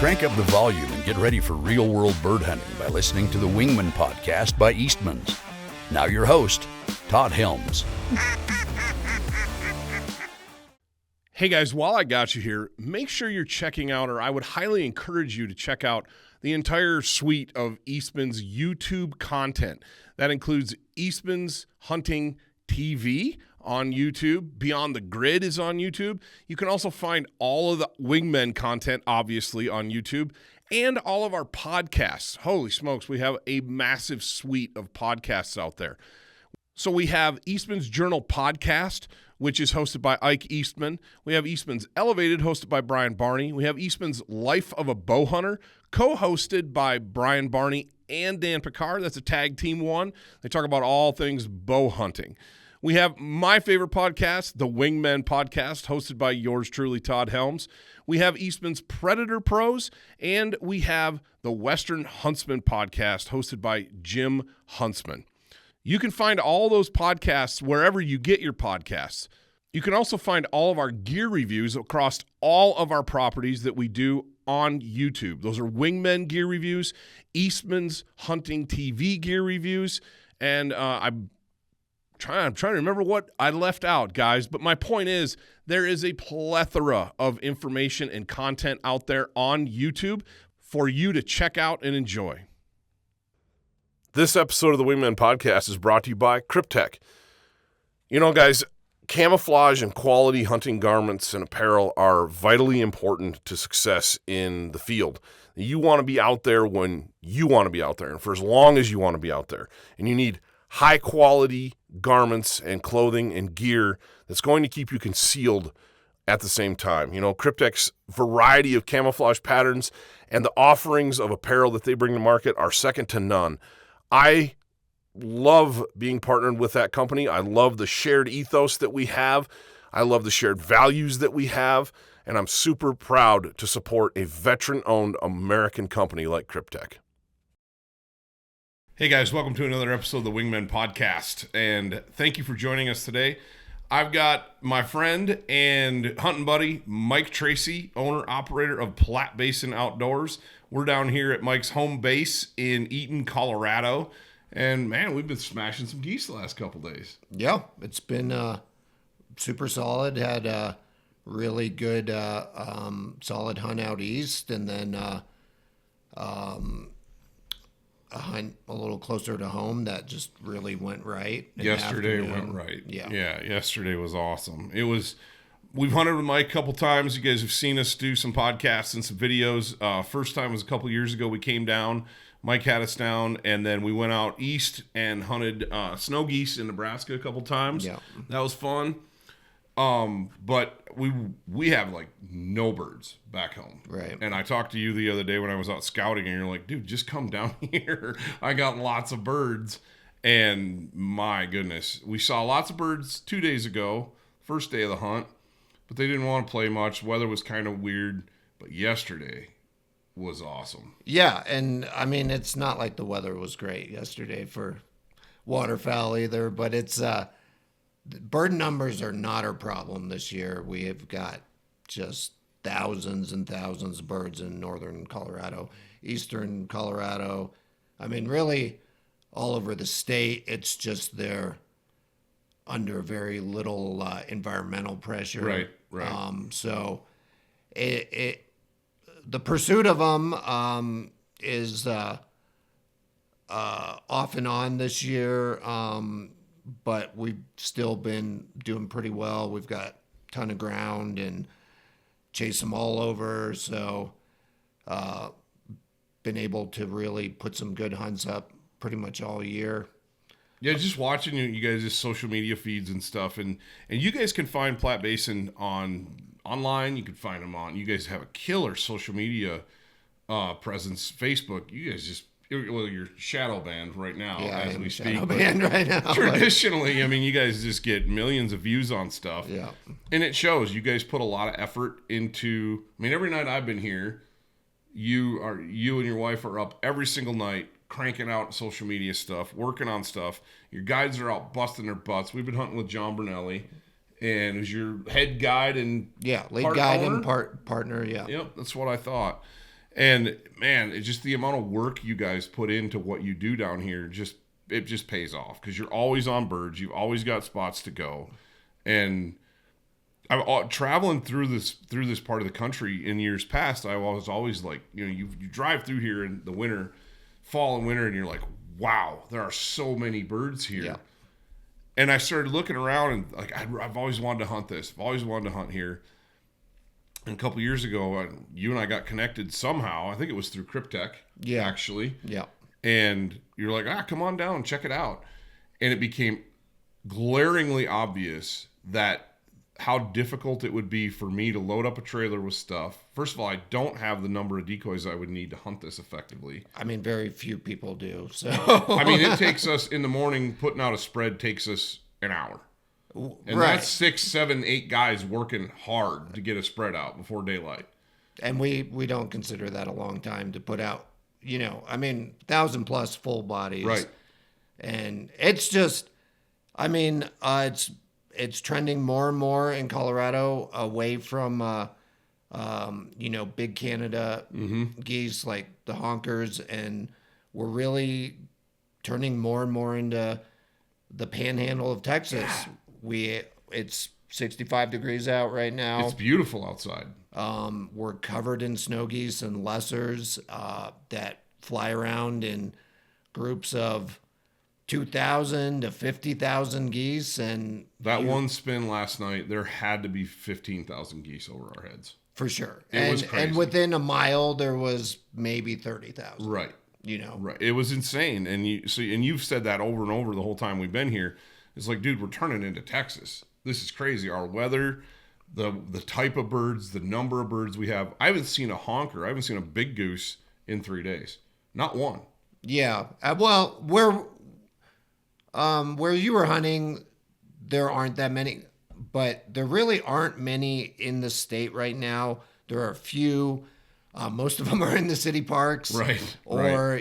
Crank up the volume and get ready for real-world bird hunting by listening to the Wingmen Podcast by Eastmans. Now your host, Todd Helms. Hey guys, while I got you here, make sure you're checking out, or I would highly encourage you to check out the entire suite of Eastman's YouTube content. That includes Eastman's Hunting TV on YouTube. Beyond the Grid is on YouTube. You can also find all of the Wingmen content, obviously, on YouTube, and all of our podcasts. Holy smokes, we have a massive suite of podcasts out there. So we have Eastman's Journal Podcast, which is hosted by Ike Eastman. We have Eastman's Elevated, hosted by Brian Barney. We have Eastman's Life of a Bow Hunter, co-hosted by Brian Barney and Dan Picard. That's a tag team one. They talk about all things bow hunting. We have my favorite podcast, the Wingmen Podcast, hosted by yours truly, Todd Helms. We have Eastman's Predator Pros, and we have the Western Huntsman Podcast, hosted by Jim Huntsman. You can find all those podcasts wherever you get your podcasts. You can also find all of our gear reviews across all of our properties that we do on YouTube. Those are Wingmen gear reviews, Eastman's Hunting TV gear reviews, and I'm trying to remember what I left out, guys. But my point is, there is a plethora of information and content out there on YouTube for you to check out and enjoy. This episode of the Wingmen Podcast is brought to you by Kryptek. You know, guys, camouflage and quality hunting garments and apparel are vitally important to success in the field. You want to be out there when you want to be out there and for as long as you want to be out there. And you need high quality garments and clothing and gear that's going to keep you concealed at the same time. You know, Kryptek's variety of camouflage patterns and the offerings of apparel that they bring to market are second to none. I love being partnered with that company. I love the shared ethos that we have. I love the shared values that we have. And I'm super proud to support a veteran-owned American company like Kryptek. Hey guys, welcome to another episode of the Wingmen Podcast. And thank you for joining us today. I've got my friend and hunting buddy, Mike Tracy, owner-operator of Platte Basin Outdoors. We're down here at Mike's home base in Eaton, Colorado. And, man, we've been smashing some geese the last couple days. Yeah, it's been super solid. Had a really good solid hunt out east, and then a hunt a little closer to home that just really went right. Yesterday went right. Yeah, yesterday was awesome. We've hunted with Mike a couple times. You guys have seen us do some podcasts and some videos. First time was a couple years ago. We came down. Mike had us down, and then we went out east and hunted snow geese in Nebraska a couple times. Yeah. That was fun. But we have like no birds back home. Right. And I talked to you the other day when I was out scouting, and you're like, dude, just come down here. I got lots of birds. And my goodness, we saw lots of birds 2 days ago, first day of the hunt, but they didn't want to play much. Weather was kind of weird, but yesterday was awesome. Yeah, and I mean, it's not like the weather was great yesterday for waterfowl either, but it's bird numbers are not our problem this year. We have got just thousands and thousands of birds in northern Colorado, eastern Colorado. I mean, really all over the state. It's just they're under very little environmental pressure. Right. So the pursuit of them is off and on this year, but we've still been doing pretty well. We've got a ton of ground and chase them all over, so been able to really put some good hunts up pretty much all year. Yeah, just watching you guys' social media feeds and stuff, and you guys can find Platte Basin online. You can find them on. You guys have a killer social media presence. Facebook. You guys just you're shadow banned right now as we speak. Shadow banned right now. Traditionally, I mean, you guys just get millions of views on stuff. Yeah, and it shows. You guys put a lot of effort into. I mean, every night I've been here, you and your wife are up every single night, cranking out social media stuff, working on stuff. Your guides are out busting their butts. We've been hunting with John Brunelli, and who's your head guide and lead guide owner? And partner. Yeah, yep, that's what I thought. And man, it's just the amount of work you guys put into what you do down here, it just pays off because you're always on birds. You've always got spots to go. And I'm traveling through this part of the country in years past. I was always like, you drive through here in the winter, fall and winter, and you're like, wow, there are so many birds here. Yeah. And I started looking around and like, I've always wanted to hunt this. I've always wanted to hunt here. And a couple years ago, you and I got connected somehow. I think it was through Kryptek, actually. Yeah. And you're like, come on down and check it out. And it became glaringly obvious that how difficult it would be for me to load up a trailer with stuff. First of all, I don't have the number of decoys I would need to hunt this effectively. I mean, very few people do. So I mean, it takes us in the morning, putting out a spread takes us an hour. And that's 6, 7, 8 guys working hard to get a spread out before daylight. And we don't consider that a long time to put out, 1,000+ full bodies. Right. And it's just, it's trending more and more in Colorado away from, big Canada geese like the honkers. And we're really turning more and more into the panhandle of Texas. Yeah. It's 65 degrees out right now. It's beautiful outside. We're covered in snow geese and lessers that fly around in groups of 2,000 to 50,000 geese. And that one spin last night, there had to be 15,000 geese over our heads. For sure. It was crazy. And within a mile, there was maybe 30,000. Right. Right. It was insane. And you've said that over and over the whole time we've been here. It's like, dude, we're turning into Texas. This is crazy. Our weather, the type of birds, the number of birds we have. I haven't seen a honker. I haven't seen a big goose in 3 days. Not one. Yeah. Well, where you were hunting, there aren't that many, but there really aren't many in the state right now. There are a few. Most of them are in the city parks. Right. Or,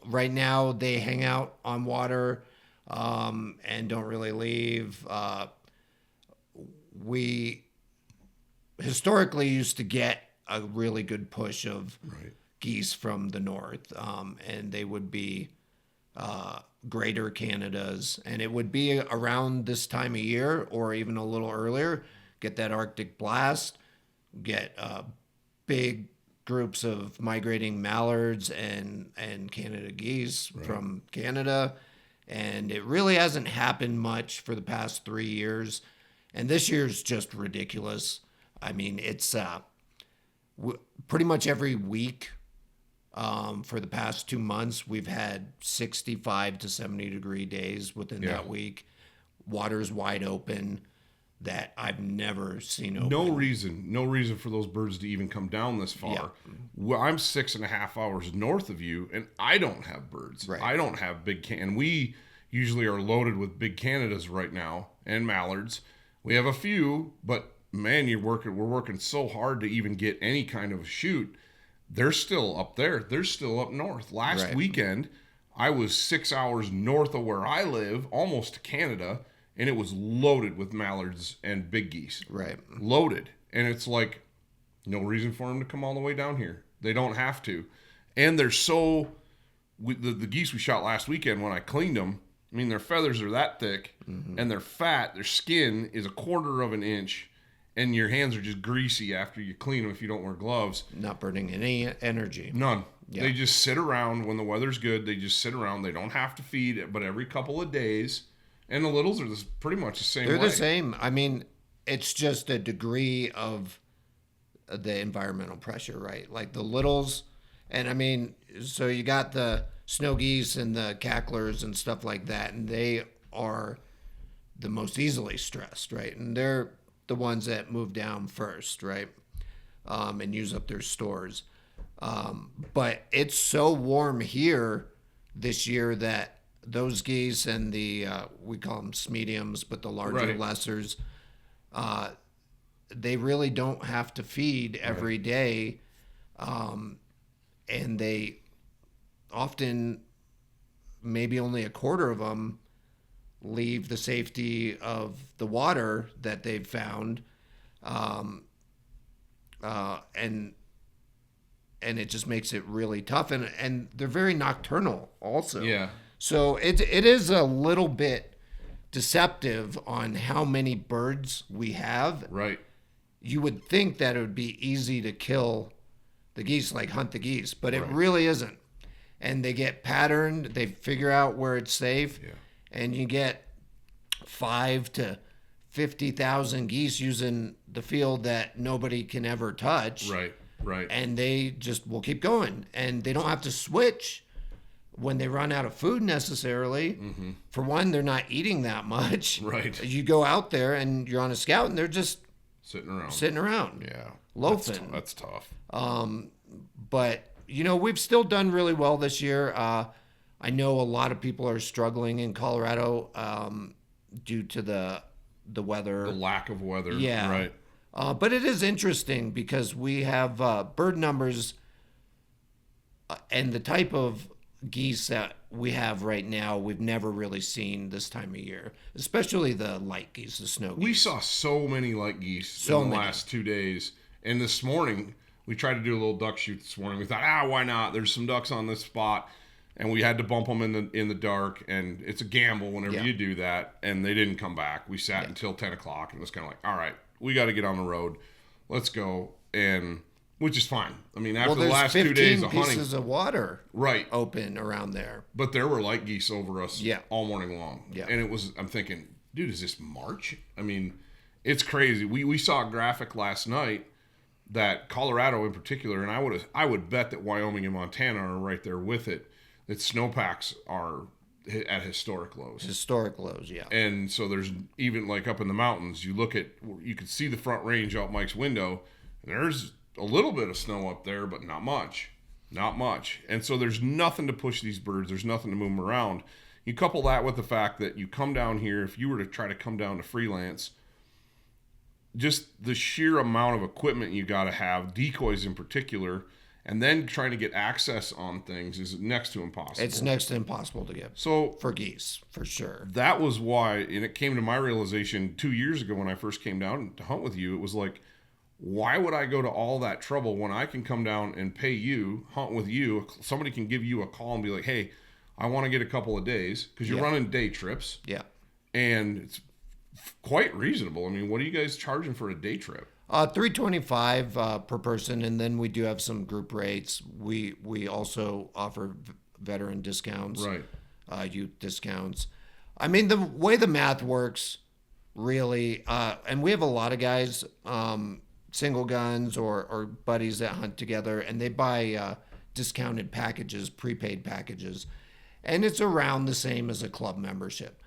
right now they hang out on water and don't really leave. We historically used to get a really good push of geese from the north, and they would be greater Canadas, and it would be around this time of year or even a little earlier. Get that Arctic blast, get big groups of migrating mallards and Canada geese from Canada. And it really hasn't happened much for the past 3 years. And this year's just ridiculous. I mean, it's pretty much every week for the past 2 months, we've had 65 to 70 degree days within that week. Water's wide open that I've never seen open. No reason for those birds to even come down this far. Yeah. Well, I'm 6.5 hours north of you, and I don't have birds. Right. I don't have and we usually are loaded with big Canadas right now and mallards. We have a few, but man, we're working so hard to even get any kind of a shoot. They're still up there. They're still up north. Last weekend, I was 6 hours north of where I live, almost to Canada, and it was loaded with mallards and big geese. Right. Loaded. And it's like, no reason for them to come all the way down here. They don't have to. And they're the geese we shot last weekend, when I cleaned them, I mean, their feathers are that thick, and they're fat. Their skin is 1/4 of an inch, and your hands are just greasy after you clean them if you don't wear gloves. Not burning any energy. None. Yeah. They just sit around when the weather's good. They just sit around. They don't have to feed, but every couple of days. And the littles are pretty much the same way. They're the same. I mean, it's just a degree of the environmental pressure, right? Like the littles, and I mean, so you got the snow geese and the cacklers and stuff like that, and they are the most easily stressed, right? And they're the ones that move down first, right? And use up their stores. But it's so warm here this year that those geese and the, we call them mediums, but the larger lessers, they really don't have to feed every day. And they often, maybe only 1/4 of them leave the safety of the water that they've found. And it just makes it really tough. And they're very nocturnal also. Yeah. So it is a little bit deceptive on how many birds we have. Right. You would think that it would be easy to kill the geese, like hunt the geese, but it Right. really isn't. And they get patterned. They figure out where it's safe. Yeah. And you get 5 to 50,000 geese using the field that nobody can ever touch. Right. Right. And they just will keep going. And they don't have to switch when they run out of food necessarily. Mm-hmm. For one, they're not eating that much. Right. You go out there and you're on a scout and they're just Sitting around. Yeah. Loafing. Loafing. That's tough. But, we've still done really well this year. I know a lot of people are struggling in Colorado due to the weather. The lack of weather. Yeah. Right. But it is interesting because we have bird numbers and the type of geese that we have right now, we've never really seen this time of year, especially the light geese, the snow geese. We saw so many light geese So in the many. last 2 days. And this morning, we tried to do a little duck shoot this morning. We thought, why not? There's some ducks on this spot. And we had to bump them in the dark. And it's a gamble whenever Yeah. you do that. And they didn't come back. We sat until 10 o'clock and it was kind of like, all right, we got to get on the road. Let's go. And which is fine. I mean, after the there's last 2 days of 15 hunting. pieces of water Right. open around there. But there were light geese over us Yeah. all morning long. Yeah. And I'm thinking, dude, is this March? I mean, it's crazy. We saw a graphic last night that Colorado in particular, and I would bet that Wyoming and Montana are right there with it, that snowpacks are at historic lows. Historic lows, yeah. And so there's even like up in the mountains, you can see the front range out Mike's window, and there's a little bit of snow up there, but not much. Not much. And so there's nothing to push these birds. There's nothing to move them around. You couple that with the fact that you come down here, if you were to try to come down to freelance, just the sheer amount of equipment you got to have, decoys in particular, and then trying to get access on things is next to impossible. It's next to impossible to get So for geese, for sure. that was why, and it came to my realization 2 years ago when I first came down to hunt with you, it was like, why would I go to all that trouble when I can come down and pay you, hunt with you? Somebody can give you a call and be like, hey, I want to get a couple of days, because you're running day trips. Yeah. And it's quite reasonable. I mean, what are you guys charging for a day trip? $325 per person, and then we do have some group rates. We also offer veteran discounts, Right. Youth discounts. I mean, the way the math works, really, and we have a lot of guys, single guns or buddies that hunt together, and they buy discounted packages, prepaid packages, and it's around the same as a club membership.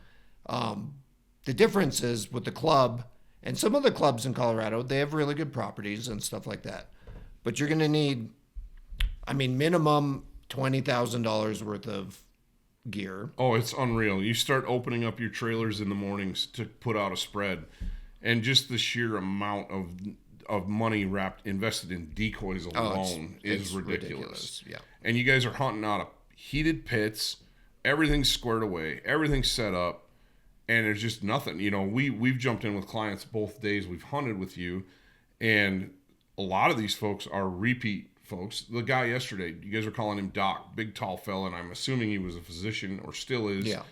The difference is with the club, and some of the clubs in Colorado, they have really good properties and stuff like that. But you're going to need, minimum $20,000 worth of gear. Oh, it's unreal. You start opening up your trailers in the mornings to put out a spread, and just the sheer amount of money invested in decoys alone is ridiculous. Yeah. And you guys are hunting out of heated pits. Everything's squared away. Everything's set up. And there's just nothing. We've jumped in with clients both days we've hunted with you. And a lot of these folks are repeat folks. The guy yesterday, you guys were calling him Doc, big tall fella, and I'm assuming he was a physician or still is. Yeah.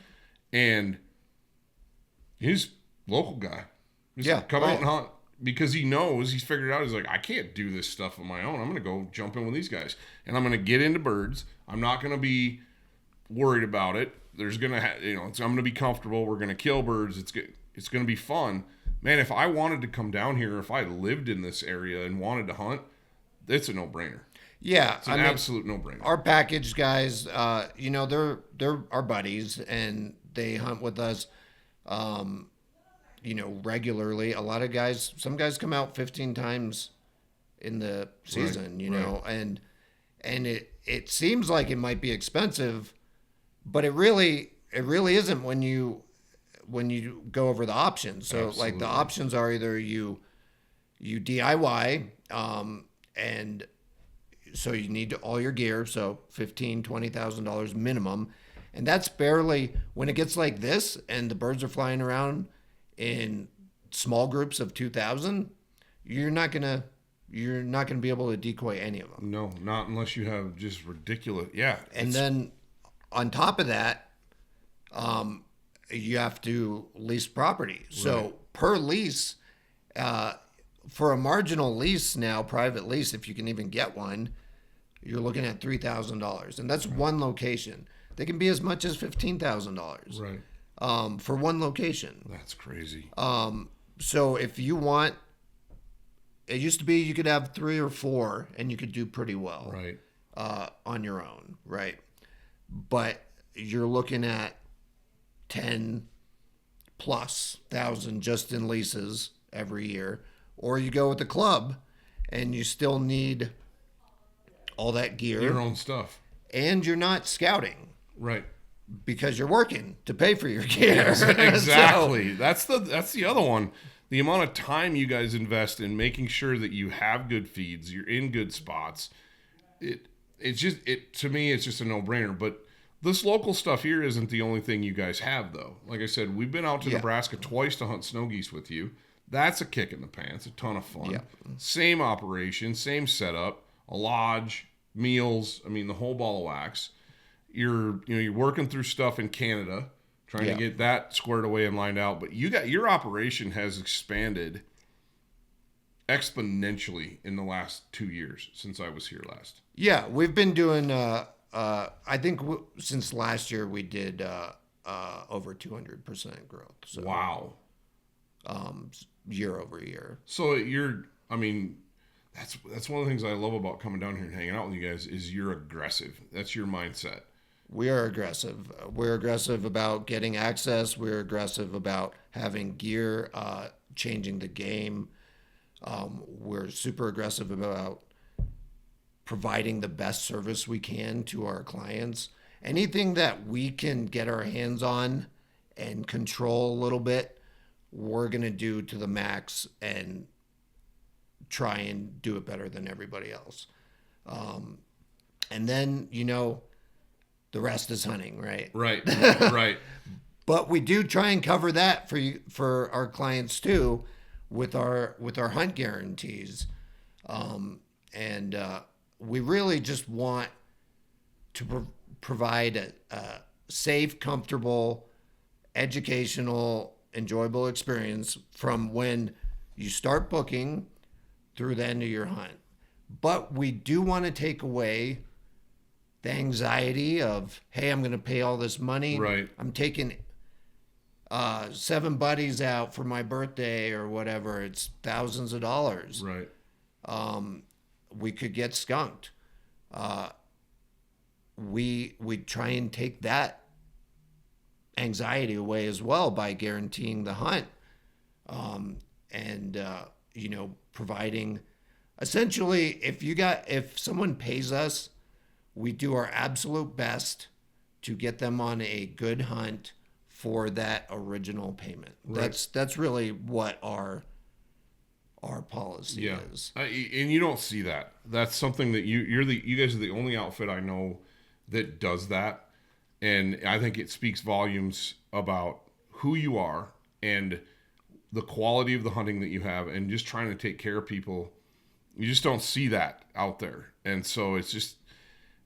And he's a local guy. He's Yeah. come out and hunt because he's figured out, he's like, I can't do this stuff on my own. I'm going to go jump in with these guys. And I'm going to get into birds. I'm not going to be worried about it. There's going to I'm going to be comfortable. We're going to kill birds. It's going to be fun. Man, if I wanted to come down here, if I lived in this area and wanted to hunt, it's a no-brainer. Yeah. It's an absolute no-brainer. Our package guys, they're our buddies and they hunt with us, regularly. A lot of guys, some guys come out 15 times in the season, and it seems like it might be expensive, but it really isn't when you go over the options. So Absolutely. like the options are either you DIY, and so you need all your gear, so $15,000-$20,000 minimum, and that's barely when it gets like this and the birds are flying around in small groups of 2,000. You're not gonna you're not going to be able to decoy any of them. No, not unless you have just ridiculous. Yeah. And then on top of that, you have to lease property. So per lease, for a marginal lease now, private lease, if you can even get one, you're looking at $3,000. And that's one location. They can be as much as $15,000. Right. For one location. That's crazy. So if you want, it used to be you could have 3 or 4 and you could do pretty well. Right. On your own. Right. But you're looking at 10 plus thousand just in leases every year, or you go with the club and you still need all that gear, your own stuff, and you're not scouting, right? Because you're working to pay for your gear. Yes, exactly. That's the other one. The amount of time you guys invest in making sure that you have good feeds, you're in good spots. To me, it's just a no-brainer. But this local stuff here isn't the only thing you guys have, though. Like I said, we've been out to Nebraska twice to hunt snow geese with you. That's a kick in the pants, a ton of fun. Yeah. Same operation, same setup, a lodge, meals. I mean, the whole ball of wax. You're working through stuff in Canada, trying to get that squared away and lined out. But your operation has expanded exponentially in the last 2 years since I was here last. Yeah, we've been doing. I think since last year we did over 200% growth. So, wow. Year over year. So that's one of the things I love about coming down here and hanging out with you guys is you're aggressive. That's your mindset. We are aggressive. We're aggressive about getting access. We're aggressive about having gear, changing the game. We're super aggressive about providing the best service we can to our clients. Anything that we can get our hands on and control a little bit, we're going to do to the max and try and do it better than everybody else. And then, the rest is hunting, right? Right, right. But we do try and cover that for our clients too, with our hunt guarantees, and we really just want to provide a safe, comfortable, educational, enjoyable experience from when you start booking through the end of your hunt. But we do want to take away the anxiety of, hey, I'm going to pay all this money. Right. I'm taking 7 buddies out for my birthday or whatever. It's thousands of dollars. Right. We could get skunked. We try and take that anxiety away as well by guaranteeing the hunt, and providing, essentially, if someone pays us, we do our absolute best to get them on a good hunt for that original payment. Right. That's really what our policy is. And you don't see that. That's something that you guys are the only outfit I know that does that. And I think it speaks volumes about who you are and the quality of the hunting that you have and just trying to take care of people. You just don't see that out there. And so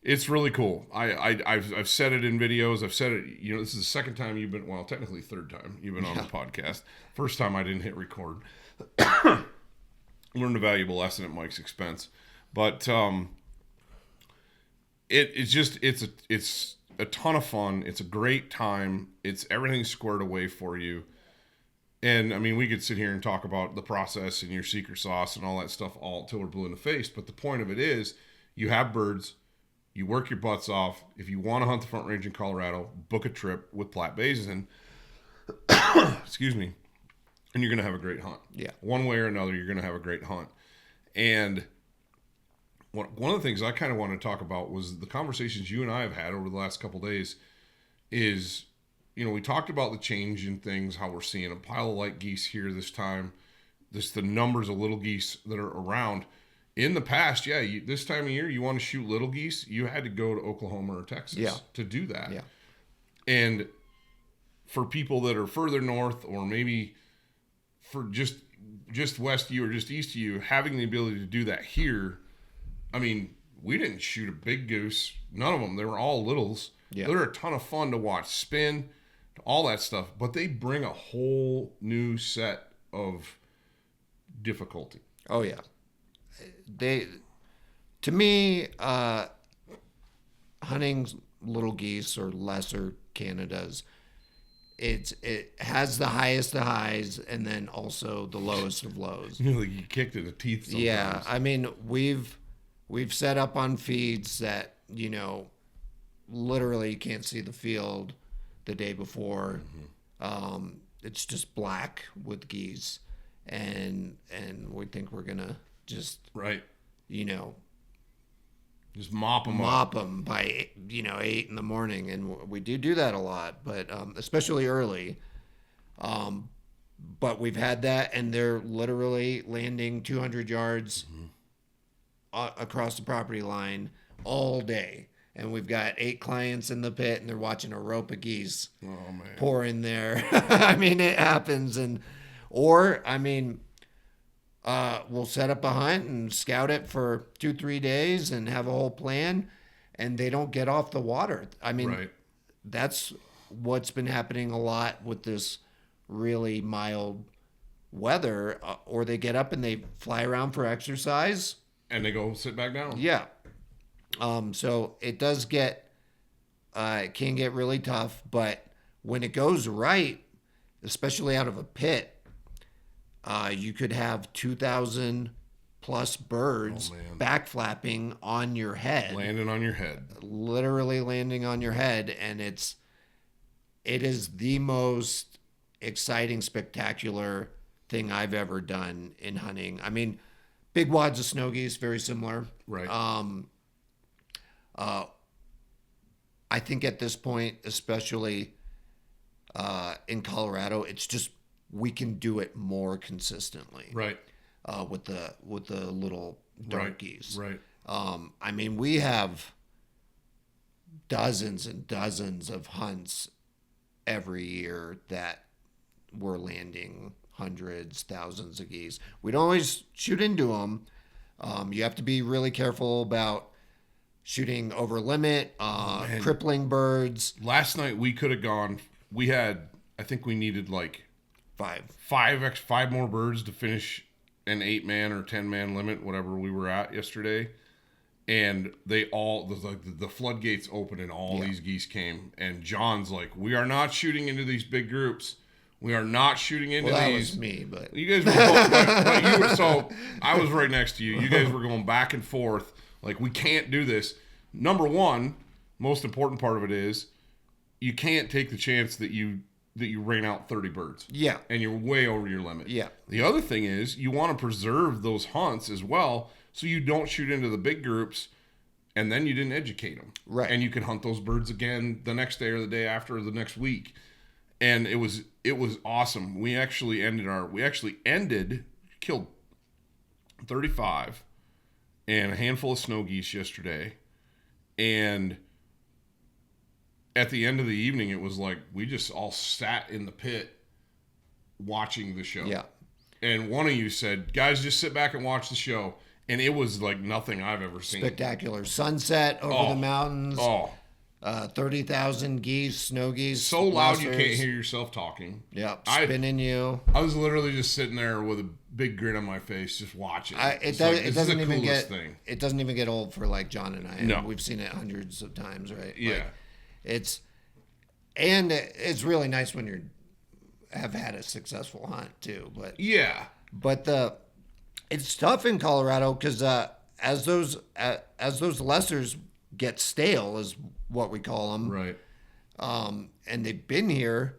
it's really cool. I've said it in videos. I've said it, this is the second time you've been, well, technically third time you've been on the podcast. First time I didn't hit record. Learned a valuable lesson at Mike's expense. But it's a ton of fun. It's a great time. It's everything squared away for you. And I mean, we could sit here and talk about the process and your secret sauce and all that stuff all till we're blue in the face. But the point of it is, you have birds, you work your butts off. If you want to hunt the Front Range in Colorado, book a trip with Platte Basin. Excuse me. And you're going to have a great hunt. Yeah. One way or another, you're going to have a great hunt. And one of the things I kind of want to talk about was the conversations you and I have had over the last couple of days is, we talked about the change in things, how we're seeing a pile of light geese here this time, the numbers of little geese that are around. In the past, this time of year, you want to shoot little geese, you had to go to Oklahoma or Texas to do that. Yeah. And for people that are further north, or maybe for just just west of you or just east of you, having the ability to do that here, I mean, we didn't shoot a big goose. None of them. They were all littles. Yeah. They're a ton of fun to watch spin, all that stuff. But they bring a whole new set of difficulty. Oh, yeah. To me, hunting little geese or lesser Canadas, it has the highest of highs and then also the lowest of lows. You kicked in the teeth sometimes. Yeah, I mean, we've set up on feeds that, literally you can't see the field the day before. Mm-hmm. It's just black with geese, and we think we're gonna just just mop them by 8 in the morning, and we do that a lot, but especially early. But we've had that, and they're literally landing 200 yards across the property line all day. And we've got 8 clients in the pit, and they're watching a rope of geese pour in there. I mean, it happens, we'll set up a hunt and scout it for 2-3 days and have a whole plan, and they don't get off the water. I mean, That's what's been happening a lot with this really mild weather, or they get up and they fly around for exercise. And they go sit back down. Yeah. So it does it can get really tough, but when it goes right, especially out of a pit, you could have 2,000 plus birds backflapping on your head. Landing on your head. Literally landing on your head. And it is the most exciting, spectacular thing I've ever done in hunting. I mean, big wads of snow geese, very similar. Right. I think at this point, especially in Colorado, it's just we can do it more consistently. Right. With the little dark geese. Right. I mean, we have dozens and dozens of hunts every year that we're landing hundreds, thousands of geese. We don't always shoot into them. You have to be really careful about shooting over limit, crippling birds. Last night we could have gone. I think we needed like five more birds to finish an 8-man or 10-man limit, whatever we were at yesterday. And they all, the floodgates opened and all these geese came. And John's like, we are not shooting into these big groups. We are not shooting into that these. Was me, but you guys were both, but you were, so I was right next to you. You guys were going back and forth. Like, we can't do this. Number one, most important part of it is you can't take the chance that you rain out 30 birds. Yeah. And you're way over your limit. Yeah. The other thing is you want to preserve those hunts as well so you don't shoot into the big groups and then you didn't educate them. Right. And you can hunt those birds again the next day or the day after or the next week. And it was awesome. We actually killed 35 and a handful of snow geese yesterday. And at the end of the evening, it was like we just all sat in the pit watching the show. Yeah. And one of you said, guys, just sit back and watch the show. And it was like nothing I've ever seen. Spectacular. Sunset over the mountains. 30,000 geese, snow geese. So loud you can't hear yourself talking. Yeah, spinning you. I was literally just sitting there with a big grin on my face, just watching. It doesn't even get old for like John and I. No. We've seen it hundreds of times, right? Yeah. Like, it's really nice when you have had a successful hunt too. But yeah. But it's tough in Colorado because as those lessers get stale, is what we call them. Right. And they've been here.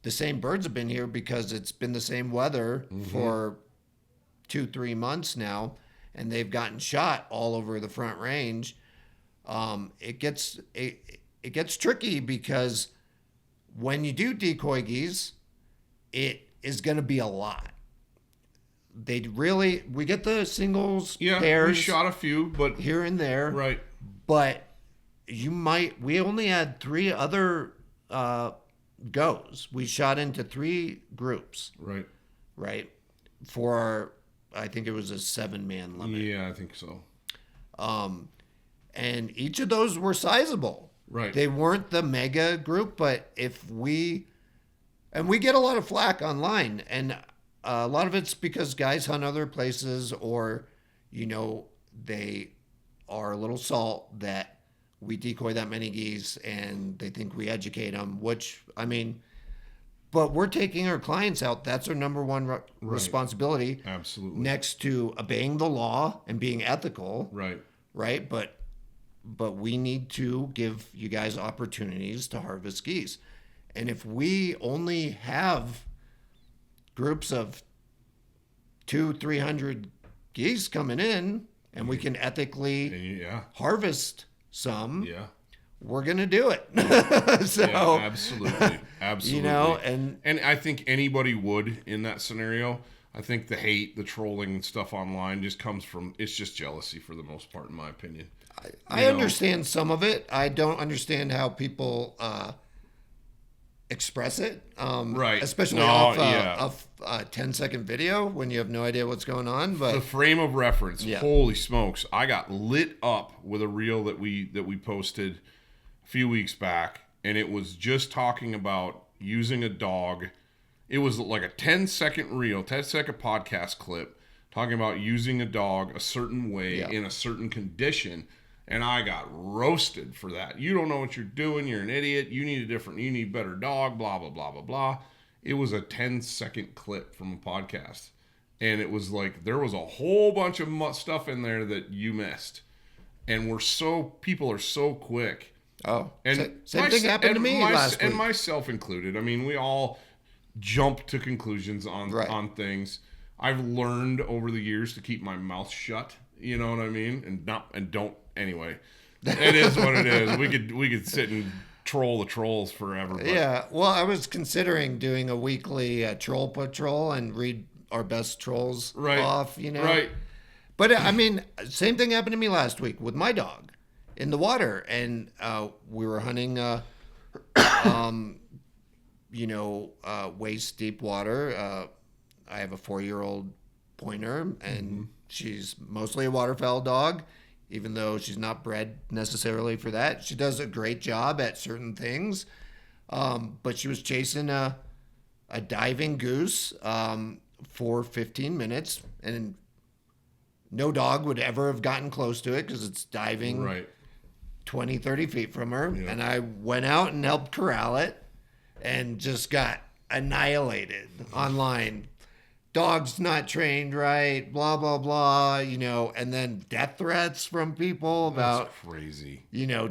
The same birds have been here because it's been the same weather for 2-3 months now, and they've gotten shot all over the Front Range. It gets tricky because when you do decoy geese, it is going to be a lot. We get the singles, pairs. We shot a few, but here and there. Right. But we only had 3 other goes. We shot into 3 groups. Right. Right. for I think it was a 7-man limit. Yeah, I think so. And each of those were sizable. Right. They weren't the mega group, but we get a lot of flack online, and a lot of it's because guys hunt other places, or, they are a little salt that we decoy that many geese and they think we educate them, which, but we're taking our clients out. That's our number one responsibility. Absolutely. Next to obeying the law and being ethical. Right. Right. But we need to give you guys opportunities to harvest geese. And if we only have groups of 200-300 geese coming in and we can ethically harvest some, we're going to do it. So, yeah, absolutely. And I think anybody would in that scenario. I think the hate, the trolling and stuff online just comes from, it's just jealousy for the most part, in my opinion. I understand some of it. I don't understand how people express it. Right. Especially off a 10-second video when you have no idea what's going on. But the frame of reference, holy smokes. I got lit up with a reel that we posted a few weeks back, and it was just talking about using a dog. It was like a 10-second reel, 10-second podcast clip talking about using a dog a certain way in a certain condition. And I got roasted for that. You don't know what you're doing. You're an idiot. You need a better dog, blah, blah, blah, blah, blah. It was a 10-second clip from a podcast. And it was like, there was a whole bunch of stuff in there that you missed. And people are so quick. Oh, and same thing happened to me last week. And myself included. I mean, we all jump to conclusions on things. I've learned over the years to keep my mouth shut. You know what I mean? And don't. Anyway, it is what it is. We could sit and troll the trolls forever. But. Yeah. Well, I was considering doing a weekly troll patrol and read our best trolls off. Right. But same thing happened to me last week with my dog in the water, and we were hunting, waist deep water. I have a 4-year-old pointer, and she's mostly a waterfowl dog. Even though she's not bred necessarily for that. She does a great job at certain things. But she was chasing a diving goose for 15 minutes. And no dog would ever have gotten close to it because it's diving 20, 30 feet from her. Yeah. And I went out and helped corral it and just got annihilated online. Dog's not trained right, blah, blah, blah, and then death threats from people about, that's crazy,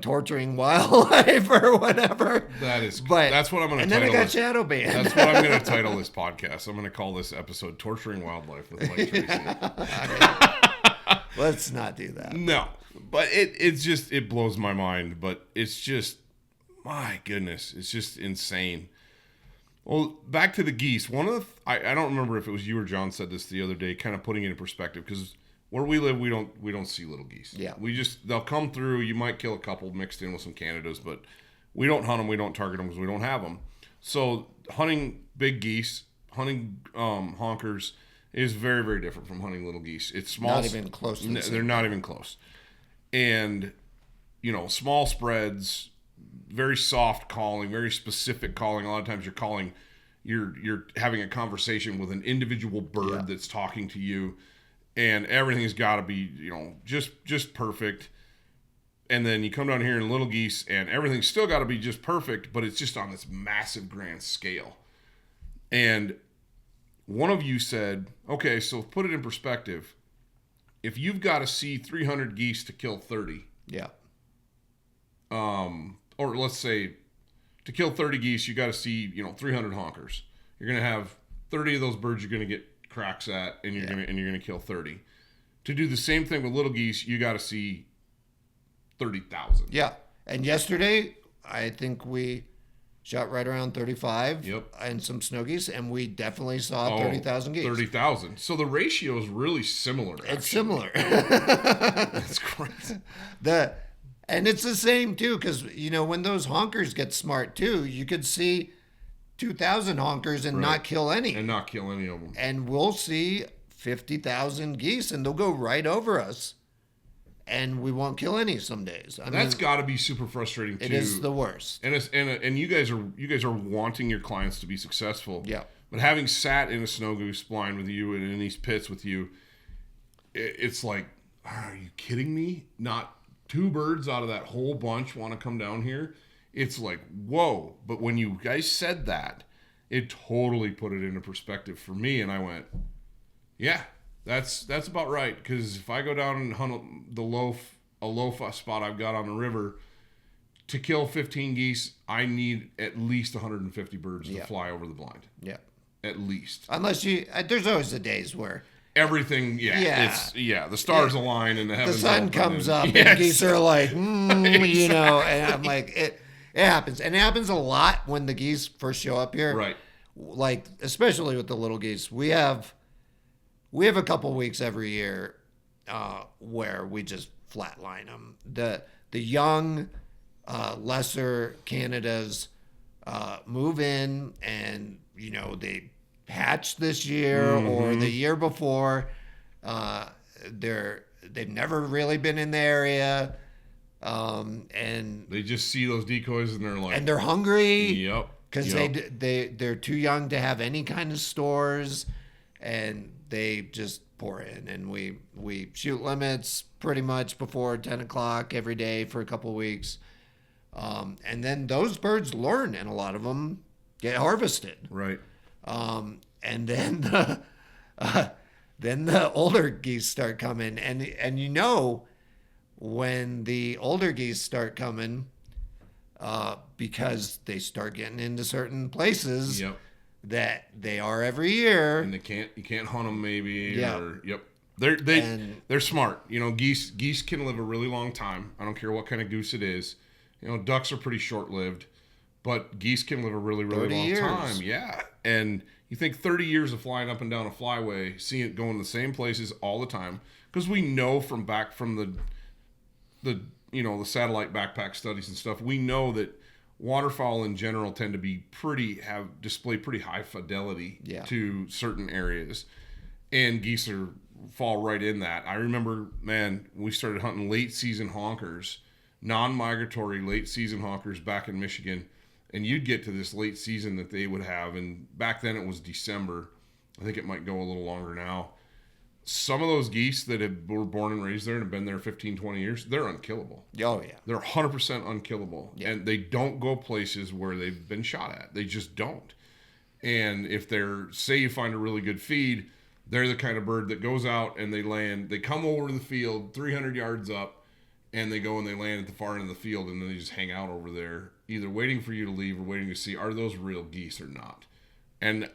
torturing wildlife or whatever. That's what I'm going to title. And then I got shadow banned. That's what I'm going to title this podcast. I'm going to call this episode Torturing Wildlife with Mike Tracy. Let's not do that. No, but it blows my mind, but it's just, my goodness, it's just insane. Well, back to the geese. One of I don't remember if it was you or John said this the other day, kind of putting it in perspective, because where we live, we don't see little geese. Yeah. They'll come through. You might kill a couple mixed in with some Canadas, but we don't hunt them. We don't target them because we don't have them. So hunting big geese, hunting honkers is very, very different from hunting little geese. It's small. Not even close. They're not even close. And, small spreads, very soft calling, very specific calling. A lot of times you're having a conversation with an individual bird that's talking to you, and everything's got to be, just perfect. And then you come down here in little geese and everything's still got to be just perfect, but it's just on this massive grand scale. And one of you said, okay, so put it in perspective. If you've got to see 300 geese to kill 30. Yeah. Or let's say to kill 30 geese, you got to see, 300 honkers. You're going to have 30 of those birds you're going to get cracks at, and you're going to kill 30. To do the same thing with little geese, you got to see 30,000. Yeah. And yesterday, I think we shot right around 35 and some snow geese, and we definitely saw 30,000 geese. 30,000. So the ratio is really similar. It's similar. That's crazy. And it's the same, too, because, when those honkers get smart, too, you could see 2,000 honkers and not kill any. And not kill any of them. And we'll see 50,000 geese, and they'll go right over us. And we won't kill any some days. That's got to be super frustrating too. It is the worst. And you guys are wanting your clients to be successful. Yeah. But having sat in a snow goose blind with you and in these pits with you, it's like, are you kidding me? Not 2 birds out of that whole bunch want to come down here. It's like, whoa. But when you guys said that, it totally put it into perspective for me. And I went, yeah, that's about right. Because if I go down and hunt a low spot I've got on the river, to kill 15 geese, I need at least 150 birds to fly over the blind. Yeah. At least. Unless there's always the days where everything, the stars align and the heavens. The sun comes up and geese are like, exactly. You know, and I'm like, it happens. And it happens a lot when the geese first show up here. Right. Like, especially with the little geese. We have a couple weeks every year where we just flatline them. The young, lesser Canadas move in and, you know, they hatch this year or the year before. They've never really been in the area. And they just see those decoys and they're like, and they're hungry. Yep. Because they're too young to have any kind of stores, and they just pour in. And we shoot limits pretty much before 10 o'clock every day for a couple of weeks. And then those birds learn, and a lot of them get harvested. Right. And then the older geese start coming, and you know when the older geese start coming, because they start getting into certain places that they are every year, and you can't hunt them maybe. They're smart. You know, geese can live a really long time. I don't care what kind of goose it is. You know, ducks are pretty short lived, but geese can live a really, really long time. Yeah. And you think 30 years of flying up and down a flyway, seeing it going the same places all the time, because we know from the satellite backpack studies and stuff, we know that waterfowl in general tend to be display pretty high fidelity to certain areas, and geese fall right in that. I remember, man, we started hunting late season honkers, non-migratory late season honkers back in Michigan, and you'd get to this late season that they would have, and back then it was December. I think it might go a little longer now. Some of those geese that were born and raised there and have been there 15, 20 years, they're unkillable. Oh, yeah. They're 100% unkillable. Yeah. And they don't go places where they've been shot at. They just don't. And if say you find a really good feed, they're the kind of bird that goes out and they land. They come over to the field 300 yards up, and they go and they land at the far end of the field, and then they just hang out over there, either waiting for you to leave or waiting to see, are those real geese or not? And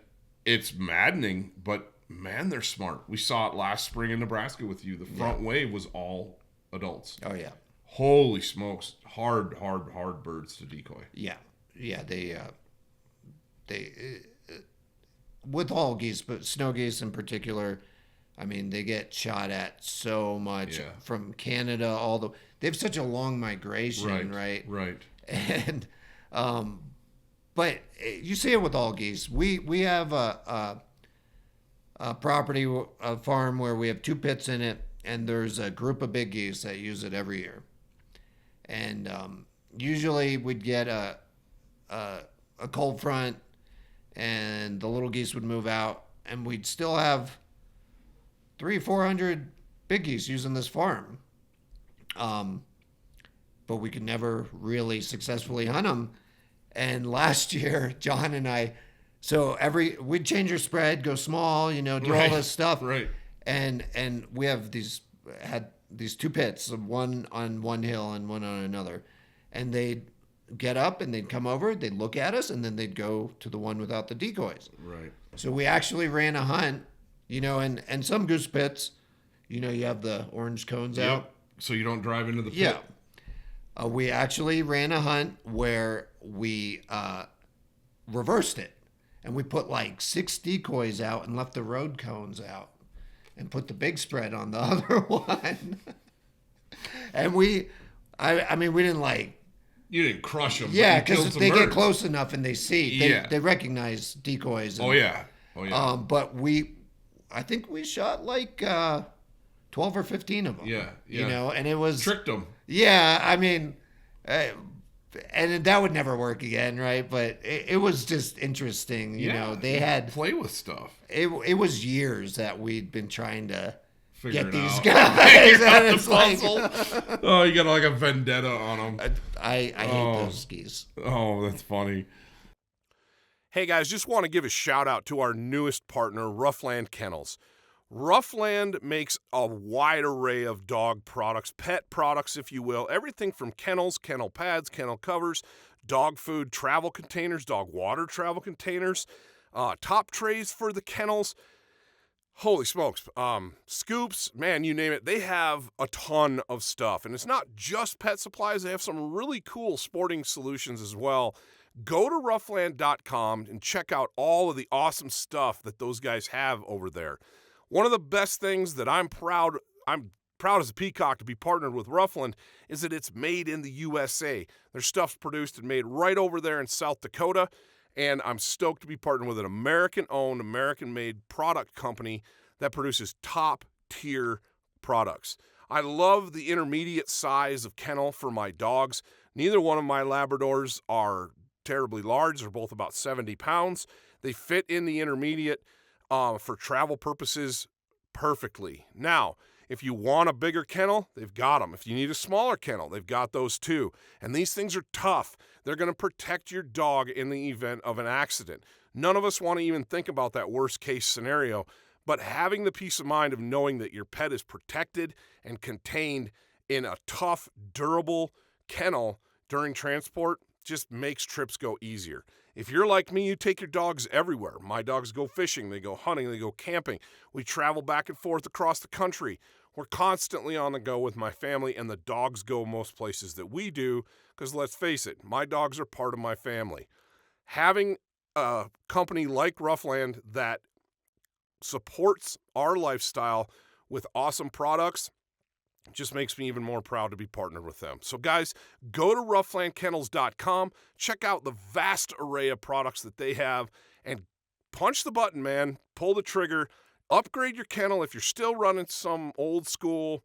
it's maddening, but man, they're smart. We saw it last spring in Nebraska with you. The front wave was all adults. Oh, yeah. Holy smokes. Hard birds to decoy. Yeah. Yeah, they with all geese, but snow geese in particular, I mean, they get shot at so much from Canada, they have such a long migration, right? Right. And, but you see it with all geese. We have a farm where we have 2 pits in it, and there's a group of big geese that use it every year. And usually we'd get a cold front, and the little geese would move out, and we'd still have 300-400 big geese using this farm. But we could never really successfully hunt them. And last year, John and I, we'd change our spread, go small, do all this stuff. Right. And we have had these 2 pits, one on one hill and one on another. And they'd get up and they'd come over, they'd look at us, and then they'd go to the one without the decoys. Right. So we actually ran a hunt, and some goose pits, you have the orange cones out. So you don't drive into the pit. Yeah. We actually ran a hunt where we reversed it. And we put like 6 decoys out and left the road cones out and put the big spread on the other one. And we didn't You didn't crush them. Yeah, because they get close enough and they see. They recognize decoys. And, Oh yeah. But I think we shot like 12 or 15 of them. Yeah. You know, and it was tricked them. Yeah, I mean, and that would never work again, right? But it was just interesting. You know, they had play with stuff. It was years that we'd been trying to get these out. guys. And it's like, oh, you got like a vendetta on them. I hate those geese. Oh, that's funny. Hey guys, just want to give a shout out to our newest partner, Roughland Kennels. Roughland makes a wide array of dog products, pet products, if you will. Everything from kennels, kennel pads, kennel covers, dog food travel containers, dog water travel containers, top trays for the kennels. Holy smokes. Scoops, man, you name it. They have a ton of stuff. And it's not just pet supplies. They have some really cool sporting solutions as well. Go to roughland.com and check out all of the awesome stuff that those guys have over there. One of the best things that I'm proud as a peacock to be partnered with Roughland is that it's made in the USA. Their stuff's produced and made right over there in South Dakota, and I'm stoked to be partnered with an American-owned, American-made product company that produces top-tier products. I love the intermediate size of kennel for my dogs. Neither one of my Labradors are terribly large. They're both about 70 pounds. They fit in the intermediate for travel purposes perfectly. Now, if you want a bigger kennel, they've got them. If you need a smaller kennel, they've got those too. And these things are tough. They're going to protect your dog in the event of an accident. None of us want to even think about that worst case scenario, but having the peace of mind of knowing that your pet is protected and contained in a tough, durable kennel during transport just makes trips go easier. If you're like me, you take your dogs everywhere. My dogs go fishing, they go hunting, they go camping. We travel back and forth across the country. We're constantly on the go with my family, and the dogs go most places that we do because, let's face it, my dogs are part of my family. Having a company like Roughland that supports our lifestyle with awesome products just makes me even more proud to be partnered with them. So guys, go to roughlandkennels.com, check out the vast array of products that they have, and punch the button, man. Pull the trigger. Upgrade your kennel if you're still running some old school,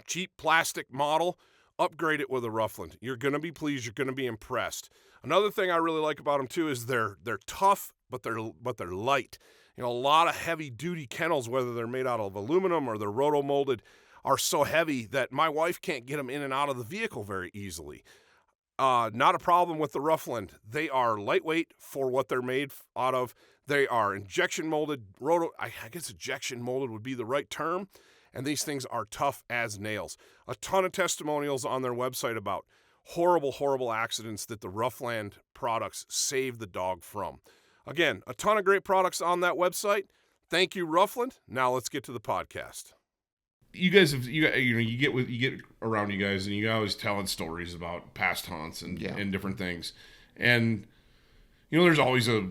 cheap plastic model. Upgrade it with a Roughland. You're going to be pleased. You're going to be impressed. Another thing I really like about them too is they're tough, but they're light. A lot of heavy-duty kennels, whether they're made out of aluminum or they're roto-molded, are so heavy that my wife can't get them in and out of the vehicle very easily. Not a problem with the Roughland. They are lightweight for what they're made out of. They are injection-molded. I guess injection-molded would be the right term. And these things are tough as nails. A ton of testimonials on their website about horrible, horrible accidents that the Roughland products save the dog from. Again, a ton of great products on that website. Thank you, Roughland. Now let's get to the podcast. You guys have you get around you guys, and you always telling stories about past hunts and different things, and there's always a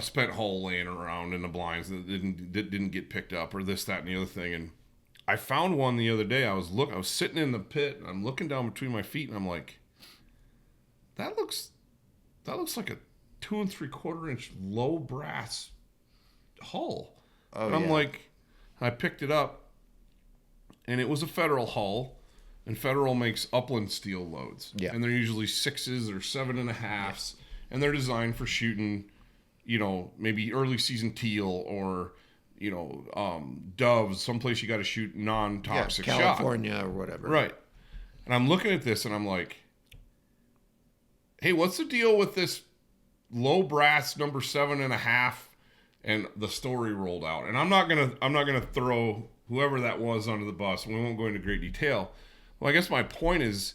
spent hull laying around in the blinds that didn't get picked up, or this, that, and the other thing. And I found one the other day. I was sitting in the pit, and I'm looking down between my feet, and I'm like, that looks like a 2 3/4 inch low brass hull. Oh, and I'm like, I picked it up, and it was a Federal hull, and Federal makes upland steel loads. Yeah. And they're usually 6s or 7.5s, and they're designed for shooting, maybe early season teal or, doves, someplace you got to shoot non-toxic shot. California or whatever. Right. And I'm looking at this, and I'm like, hey, what's the deal with this low brass number 7.5? And the story rolled out. And I'm not gonna throw whoever that was under the bus. We won't go into great detail. Well, I guess my point is,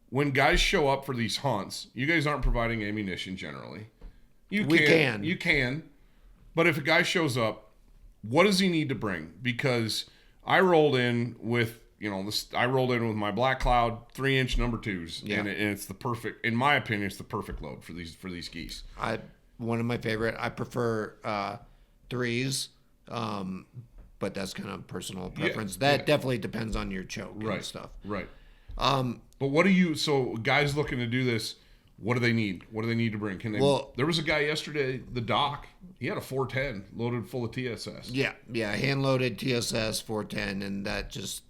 when guys show up for these hunts, you guys aren't providing ammunition generally. You can. But if a guy shows up, what does he need to bring? Because I rolled in with my Black Cloud 3-inch number 2s, and it's the perfect, in my opinion, it's the perfect load for these geese. One of my favorite. I prefer 3s, but that's kind of personal preference. That definitely depends on your choke and stuff. Right. But what do you? So guys looking to do this, what do they need? What do they need to bring? Can they? Well, there was a guy yesterday, the doc. He had a 410 loaded full of TSS. Yeah, hand loaded TSS 410, and that just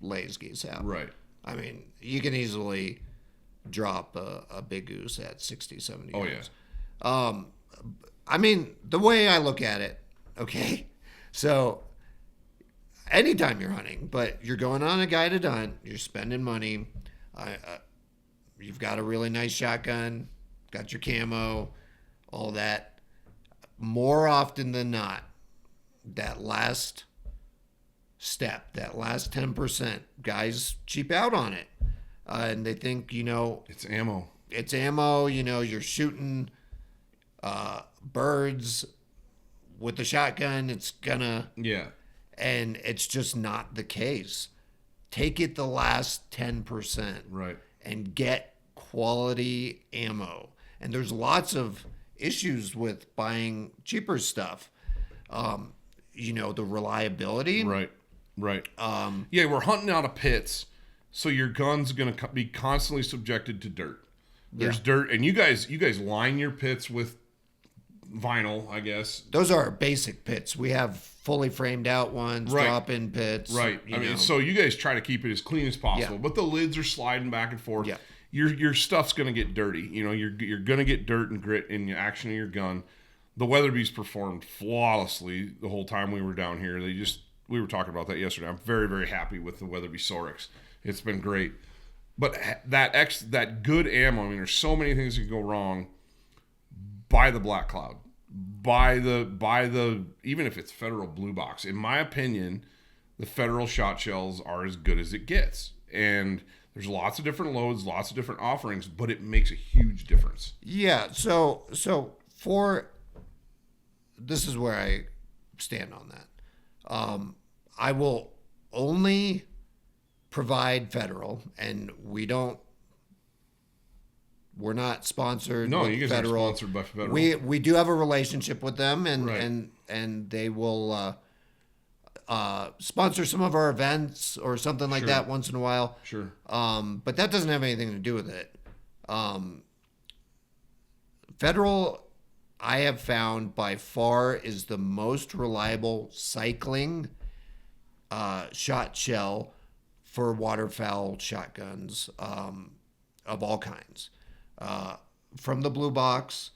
lays geese out. Right. I mean, you can easily drop a big goose at 60, 70 yards. Yeah. I mean, the way I look at it, okay, so anytime you're hunting, but you're going on a guided hunt, you're spending money, you've got a really nice shotgun, got your camo, all that. More often than not, that last step, that last 10%, guys cheap out on it. And they think, it's ammo. It's ammo, you're shooting birds with the shotgun. It's gonna. Yeah. And it's just not the case. Take it the last 10%. Right. And get quality ammo. And there's lots of issues with buying cheaper stuff. The reliability. Right. Yeah, we're hunting out of pits, so your gun's going to be constantly subjected to dirt. There's dirt, and you guys line your pits with vinyl, I guess. Those are our basic pits. We have fully framed out ones, drop-in pits. Right. So you guys try to keep it as clean as possible, but the lids are sliding back and forth. Yeah. Your stuff's going to get dirty. You're going to get dirt and grit in the action of your gun. The Weatherby's performed flawlessly the whole time we were down here. We were talking about that yesterday. I'm very, very happy with the Weatherby Sorex. It's been great. But that good ammo, there's so many things that can go wrong. Buy the Black Cloud. Buy the even if it's Federal Blue Box. In my opinion, the Federal shot shells are as good as it gets. And there's lots of different loads, lots of different offerings, but it makes a huge difference. Yeah, so this is where I stand on that. I will only provide Federal, and we're not sponsored. No, with you guys Federal. are sponsored by Federal. We do have a relationship with them, and right. and they will sponsor some of our events or something like that once in a while. Sure. But that doesn't have anything to do with it. Federal, I have found by far is the most reliable cycling shot shell for waterfowl shotguns of all kinds. From the Blue Box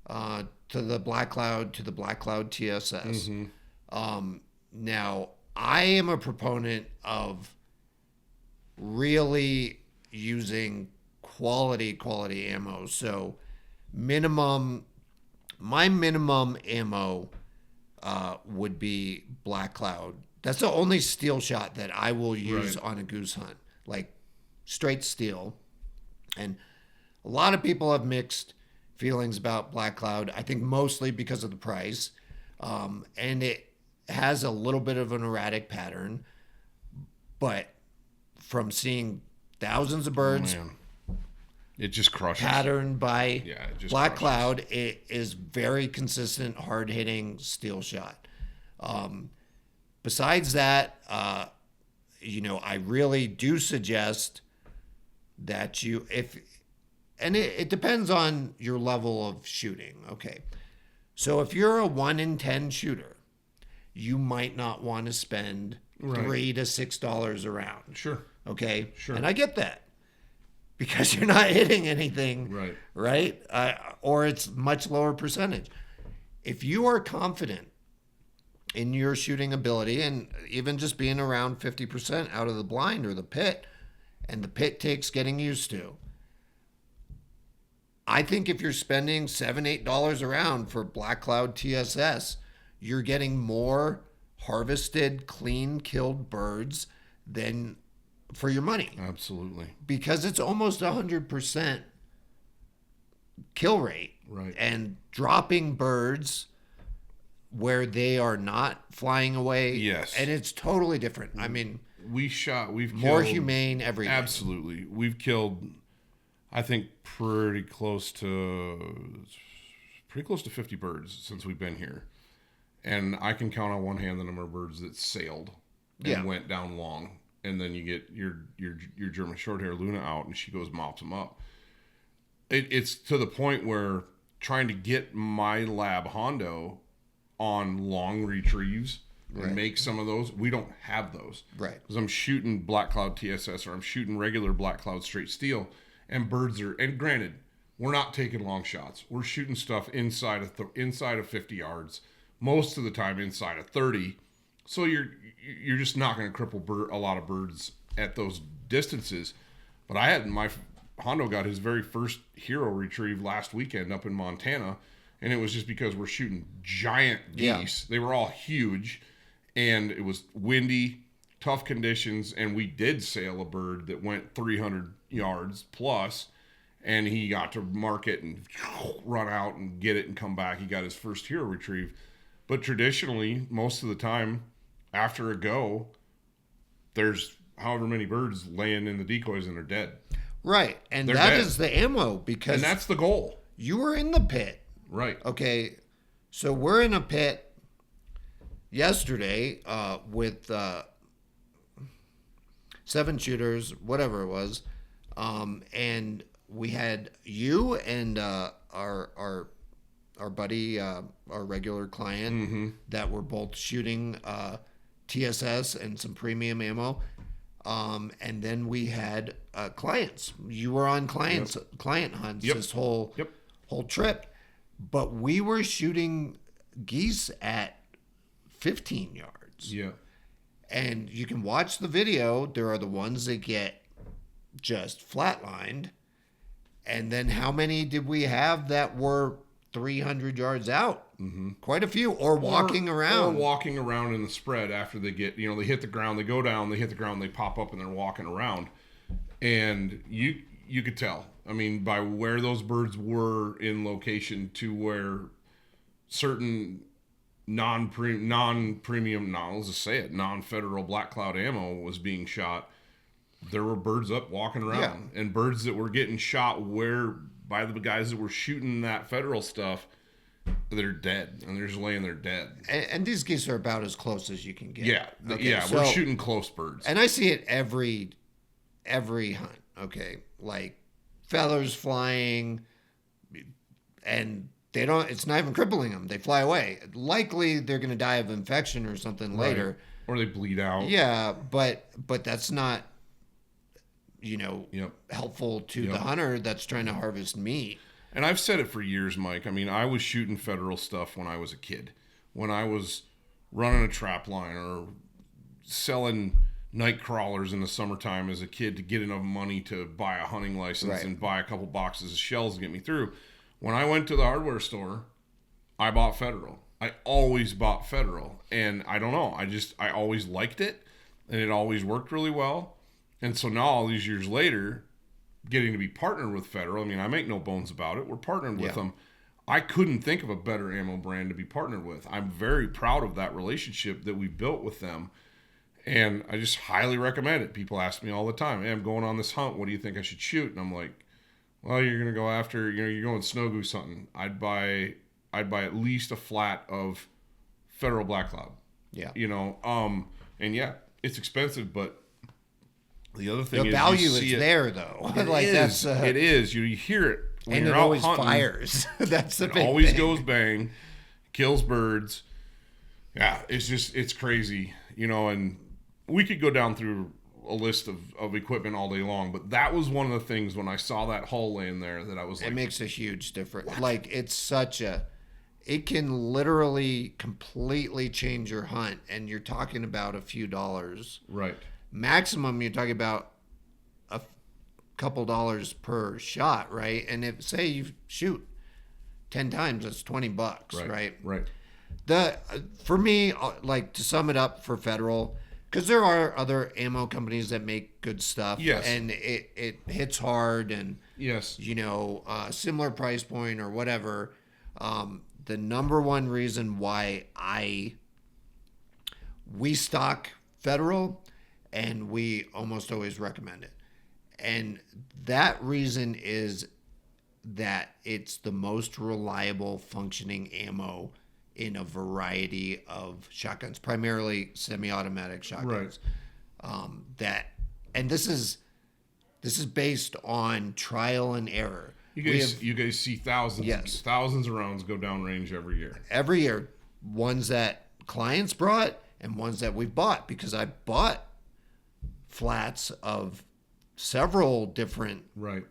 to the Black Cloud to the Black Cloud TSS. Mm-hmm. Now, I am a proponent of really using quality ammo. So my minimum ammo would be Black Cloud. That's the only steel shot that I will use on a goose hunt, like straight steel. And a lot of people have mixed feelings about Black Cloud. I think mostly because of the price. And it has a little bit of an erratic pattern, but from seeing thousands of birds, it just crushes. Patterned by Black crushes. Cloud, it is very consistent, hard-hitting steel shot. Besides that, I really do suggest that it depends on your level of shooting. Okay. So if you're a 1 in 10 shooter, you might not want to spend $3 to $6 a round. Sure. Okay. Sure. And I get that because you're not hitting anything. Right. Or it's much lower percentage. If you are confident in your shooting ability and even just being around 50% out of the blind or the pit, and the pit takes getting used to, I think if you're spending $7, $8 a round for Black Cloud TSS, you're getting more harvested, clean, killed birds than for your money. Absolutely. Because it's almost 100% kill rate. Right. And dropping birds where they are not flying away. Yes. And it's totally different. I mean, we've killed more humane everything. Absolutely. We've killed, I think, pretty close to 50 birds since we've been here. And I can count on one hand the number of birds that sailed and went down long. and then you get your German Shorthair Luna out, and she goes mops them up. It's to the point where trying to get my lab Hondo on long retrieves and make some of those, we don't have those. Right. Because I'm shooting Black Cloud TSS or I'm shooting regular Black Cloud straight steel, and birds are, and granted, we're not taking long shots. We're shooting stuff inside of 50 yards, most of the time inside of 30. So you're just not going to cripple a lot of birds at those distances. But I had my Hondo got his very first hero retrieve last weekend up in Montana, and it was just because we're shooting giant geese. They were all huge, and it was windy, tough conditions, and we did sail a bird that went 300 yards plus, and he got to mark it and run out and get it and come back. He got his first hero retrieve. But traditionally, most of the time, after a go, there's however many birds laying in the decoys and they're dead. Right. And they're that dead. is the ammo, because... And that's the goal. You were in the pit. Right. Okay. So we're in a pit yesterday with 7 shooters, whatever it was. And we had you and our buddy, our regular client, that were both shooting TSS and some premium ammo. And then we had clients. You were on client hunts this whole trip. But we were shooting geese at 15 yards. Yeah. And you can watch the video. There are the ones that get just flatlined. And then how many did we have that were 300 yards out? Quite a few. Or walking around. Or walking around in the spread after they get, they hit the ground, they go down, they hit the ground, they pop up, and they're walking around. And you could tell. I mean, by where those birds were in location to where certain non-premium, let's just say it, non-federal Black Cloud ammo was being shot, there were birds up walking around. Yeah. And birds that were getting shot by the guys that were shooting that federal stuff, they're dead. And they're just laying there dead. And these geese are about as close as you can get. Yeah. Okay, yeah, we're shooting close birds. And I see it every hunt, okay? Like feathers flying, and it's not even crippling them. They fly away. Likely they're going to die of infection or something later. Or they bleed out. Yeah, but that's not, helpful to the hunter that's trying to harvest meat. And I've said it for years, Mike. I mean, I was shooting federal stuff when I was a kid. When I was running a trap line or selling night crawlers in the summertime as a kid to get enough money to buy a hunting license and buy a couple boxes of shells to get me through. When I went to the hardware store, I bought federal. I always bought federal. And I don't know. I always liked it. And it always worked really well. And so now all these years later, getting to be partnered with federal, I mean, I make no bones about it. We're partnered with them. I couldn't think of a better ammo brand to be partnered with. I'm very proud of that relationship that we built with them. And I just highly recommend it. People ask me all the time, hey, I'm going on this hunt. What do you think I should shoot? And I'm like, well, you're going to go after, you're going snow goose hunting. I'd buy at least a flat of federal Black Cloud. Yeah. And yeah, it's expensive, but the other thing is the value is there though. It is. You hear it when and you're it out always hunting. Fires. That's the big thing. It always goes bang, kills birds. Yeah, it's crazy, and we could go down through a list of equipment all day long, but that was one of the things when I saw that hull laying there that I was like, it makes a huge difference. What? Like it can literally completely change your hunt, and you're talking about a few dollars. Right. Maximum, you're talking about a couple dollars per shot, right? And if say you shoot 10 times, that's $20, right? Right. For me, like to sum it up for federal, because there are other ammo companies that make good stuff. Yes. And it hits hard and yes, similar price point or whatever. The number one reason why we stock federal, and we almost always recommend it. And that reason is that it's the most reliable functioning ammo in a variety of shotguns, primarily semi-automatic shotguns. And this is based on trial and error. You guys see thousands of rounds go downrange every year. Every year, ones that clients brought and ones that we've bought, because I bought flats of several different right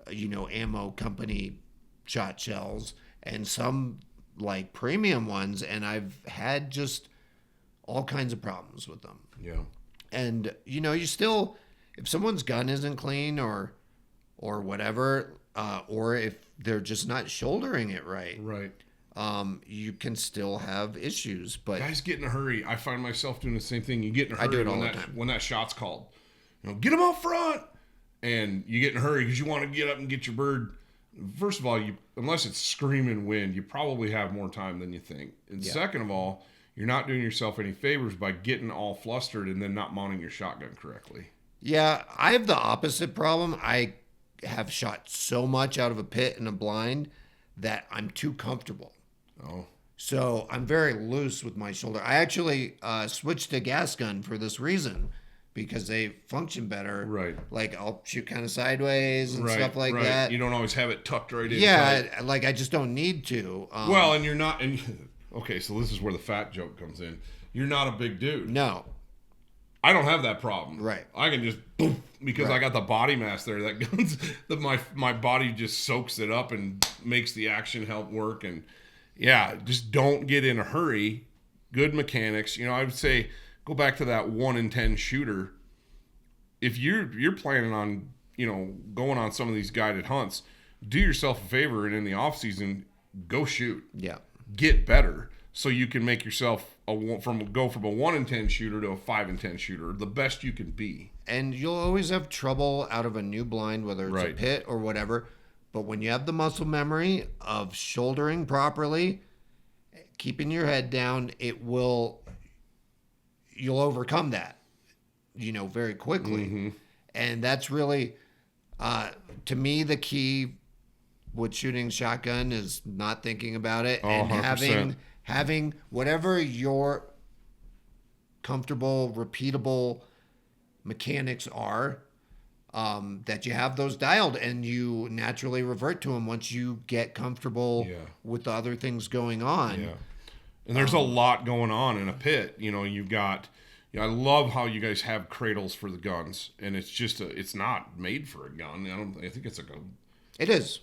ammo company shot shells, and some like premium ones, and I've had just all kinds of problems with them. Yeah. And you still, if someone's gun isn't clean or whatever, or if they're just not shouldering it right, you can still have issues. But guys get in a hurry. I find myself doing the same thing. You get in a hurry. I do it all the time. When that shot's called. Get them out front, and you get in a hurry because you want to get up and get your bird. First of all, unless it's screaming wind, you probably have more time than you think. And second of all, you're not doing yourself any favors by getting all flustered and then not mounting your shotgun correctly. Yeah, I have the opposite problem. I have shot so much out of a pit and a blind that I'm too comfortable. Oh. So I'm very loose with my shoulder. I actually switched to gas gun for this reason, because they function better. Right. Like I'll shoot kind of sideways and stuff like that. You don't always have it tucked right in. Yeah, like I just don't need to. Well, and you're not. Okay, so this is where the fat joke comes in. You're not a big dude. No. I don't have that problem. Right. I can just boom, because I got the body mass there. That guns, my body just soaks it up and makes the action help work. And yeah, just don't get in a hurry. Good mechanics. I would say go back to that 1 in 10 shooter. If you're planning on going on some of these guided hunts, do yourself a favor and in the off season go shoot. Yeah. Get better so you can make yourself go from a 1 in 10 shooter to a 5 in 10 shooter, the best you can be. And you'll always have trouble out of a new blind, whether it's a pit or whatever. But when you have the muscle memory of shouldering properly, keeping your head down, you'll overcome that, very quickly. Mm-hmm. And that's really, to me, the key with shooting shotgun is not thinking about it and 100%. having whatever your comfortable, repeatable mechanics are, that you have those dialed and you naturally revert to them once you get comfortable with the other things going on. Yeah. And there's a lot going on in a pit. You've got, I love how you guys have cradles for the guns, and it's just it's not made for a gun. I think it's a gun. It is.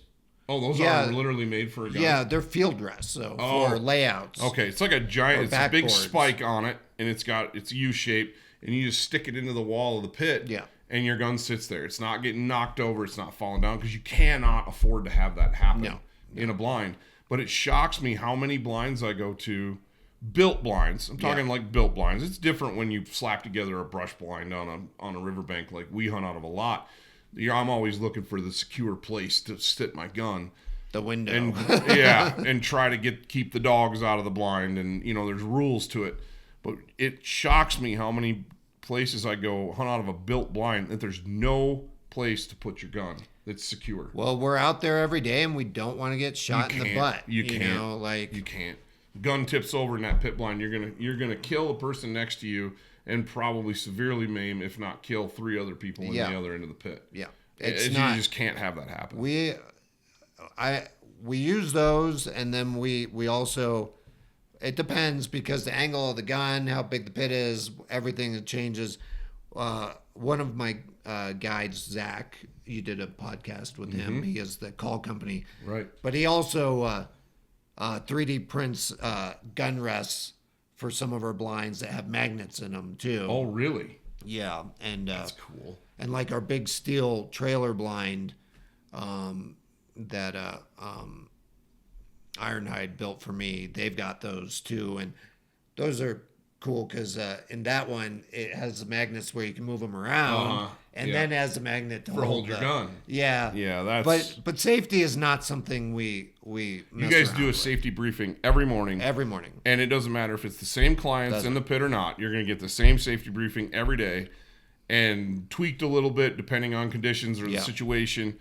Oh, those are literally made for a gun? Yeah, they're field rest, for layouts. Okay, it's like a giant, it's a big spike on it, and it's U-shaped, and you just stick it into the wall of the pit, and your gun sits there. It's not getting knocked over, it's not falling down, because you cannot afford to have that happen in a blind. But it shocks me how many blinds I go to, built blinds. I'm talking like built blinds. It's different when you slap together a brush blind on a riverbank like we hunt out of a lot. I'm always looking for the secure place to sit my gun. The window. And, and try to keep the dogs out of the blind. And, there's rules to it. But it shocks me how many places I go hunt out of a built blind that there's no place to put your gun that's secure. Well, we're out there every day, and we don't want to get shot in the butt. You can't. You can't. Gun tips over in that pit blind, you're gonna kill a person next to you and probably severely maim, if not kill, 3 other people in the other end of the pit. Yeah, you just can't have that happen. We use those, and then we also, it depends because the angle of the gun, how big the pit is, everything changes. One of my guides, Zach, you did a podcast with him. He has the call company, right? But he also 3D prints gun rests for some of our blinds that have magnets in them too. Oh, really? Yeah, and that's cool. And like our big steel trailer blind that Ironhide built for me, they've got those too, and those are cool because in that one it has the magnets where you can move them around, and then it has the magnet to hold your gun. Yeah, that's. But safety is not something we. You guys do a safety briefing every morning. Every morning, and it doesn't matter if it's the same clients in the pit or not. You're going to get the same safety briefing every day, and tweaked a little bit depending on conditions or the situation.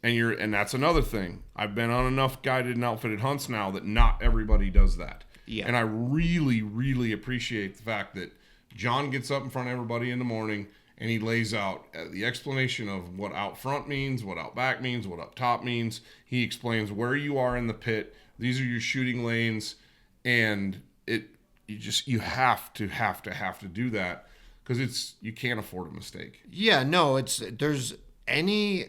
And that's another thing. I've been on enough guided and outfitted hunts now that not everybody does that. Yeah. And I really, really appreciate the fact that John gets up in front of everybody in the morning and he lays out the explanation of what out front means, what out back means, what up top means. He explains where you are in the pit. These are your shooting lanes, and you have to do that because you can't afford a mistake. Yeah, no, there's any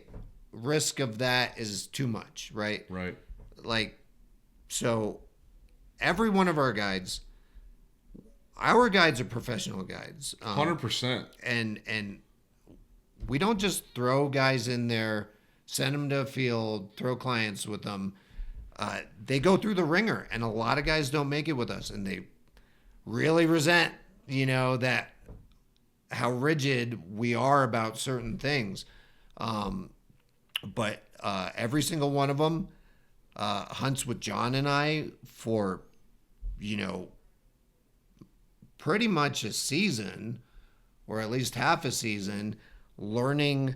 risk of that is too much, right? Right. Like, so every one of our guides are professional guides. 100%. And we don't just throw guys in there, send them to a field, throw clients with them. They go through the ringer, and a lot of guys don't make it with us, and they really resent, that how rigid we are about certain things. But every single one of them hunts with John and I for, pretty much a season, or at least half a season, learning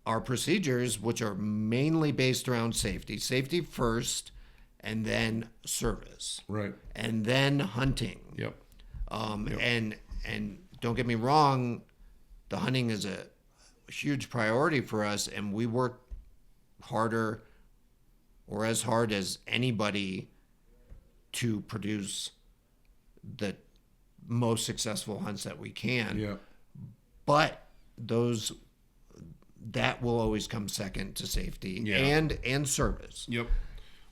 our procedures, which are mainly based around safety first, and then service, right, and then hunting. Yep. And don't get me wrong, the hunting is a huge priority for us, and we work harder or as hard as anybody to produce the most successful hunts that we can. Yeah. But that will always come second to safety and service. Yep.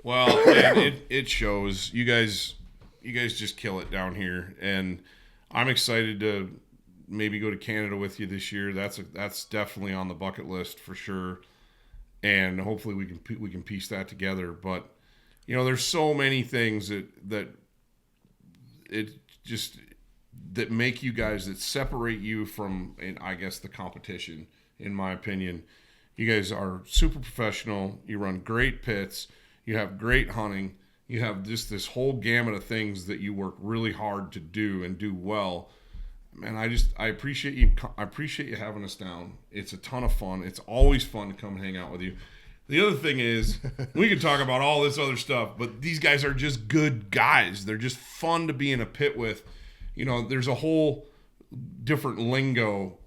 Well, and it shows. You guys just kill it down here, and I'm excited to maybe go to Canada with you this year. That's definitely on the bucket list for sure, and hopefully we can piece that together. But there's so many things that make you guys, that separate you from, I guess, the competition. In my opinion, you guys are super professional. You run great pits. You have great hunting. You have just this whole gamut of things that you work really hard to do and do well. Man, I appreciate you. I appreciate you having us down. It's a ton of fun. It's always fun to come hang out with you. The other thing is, we can talk about all this other stuff, but these guys are just good guys. They're just fun to be in a pit with. There's a whole different lingo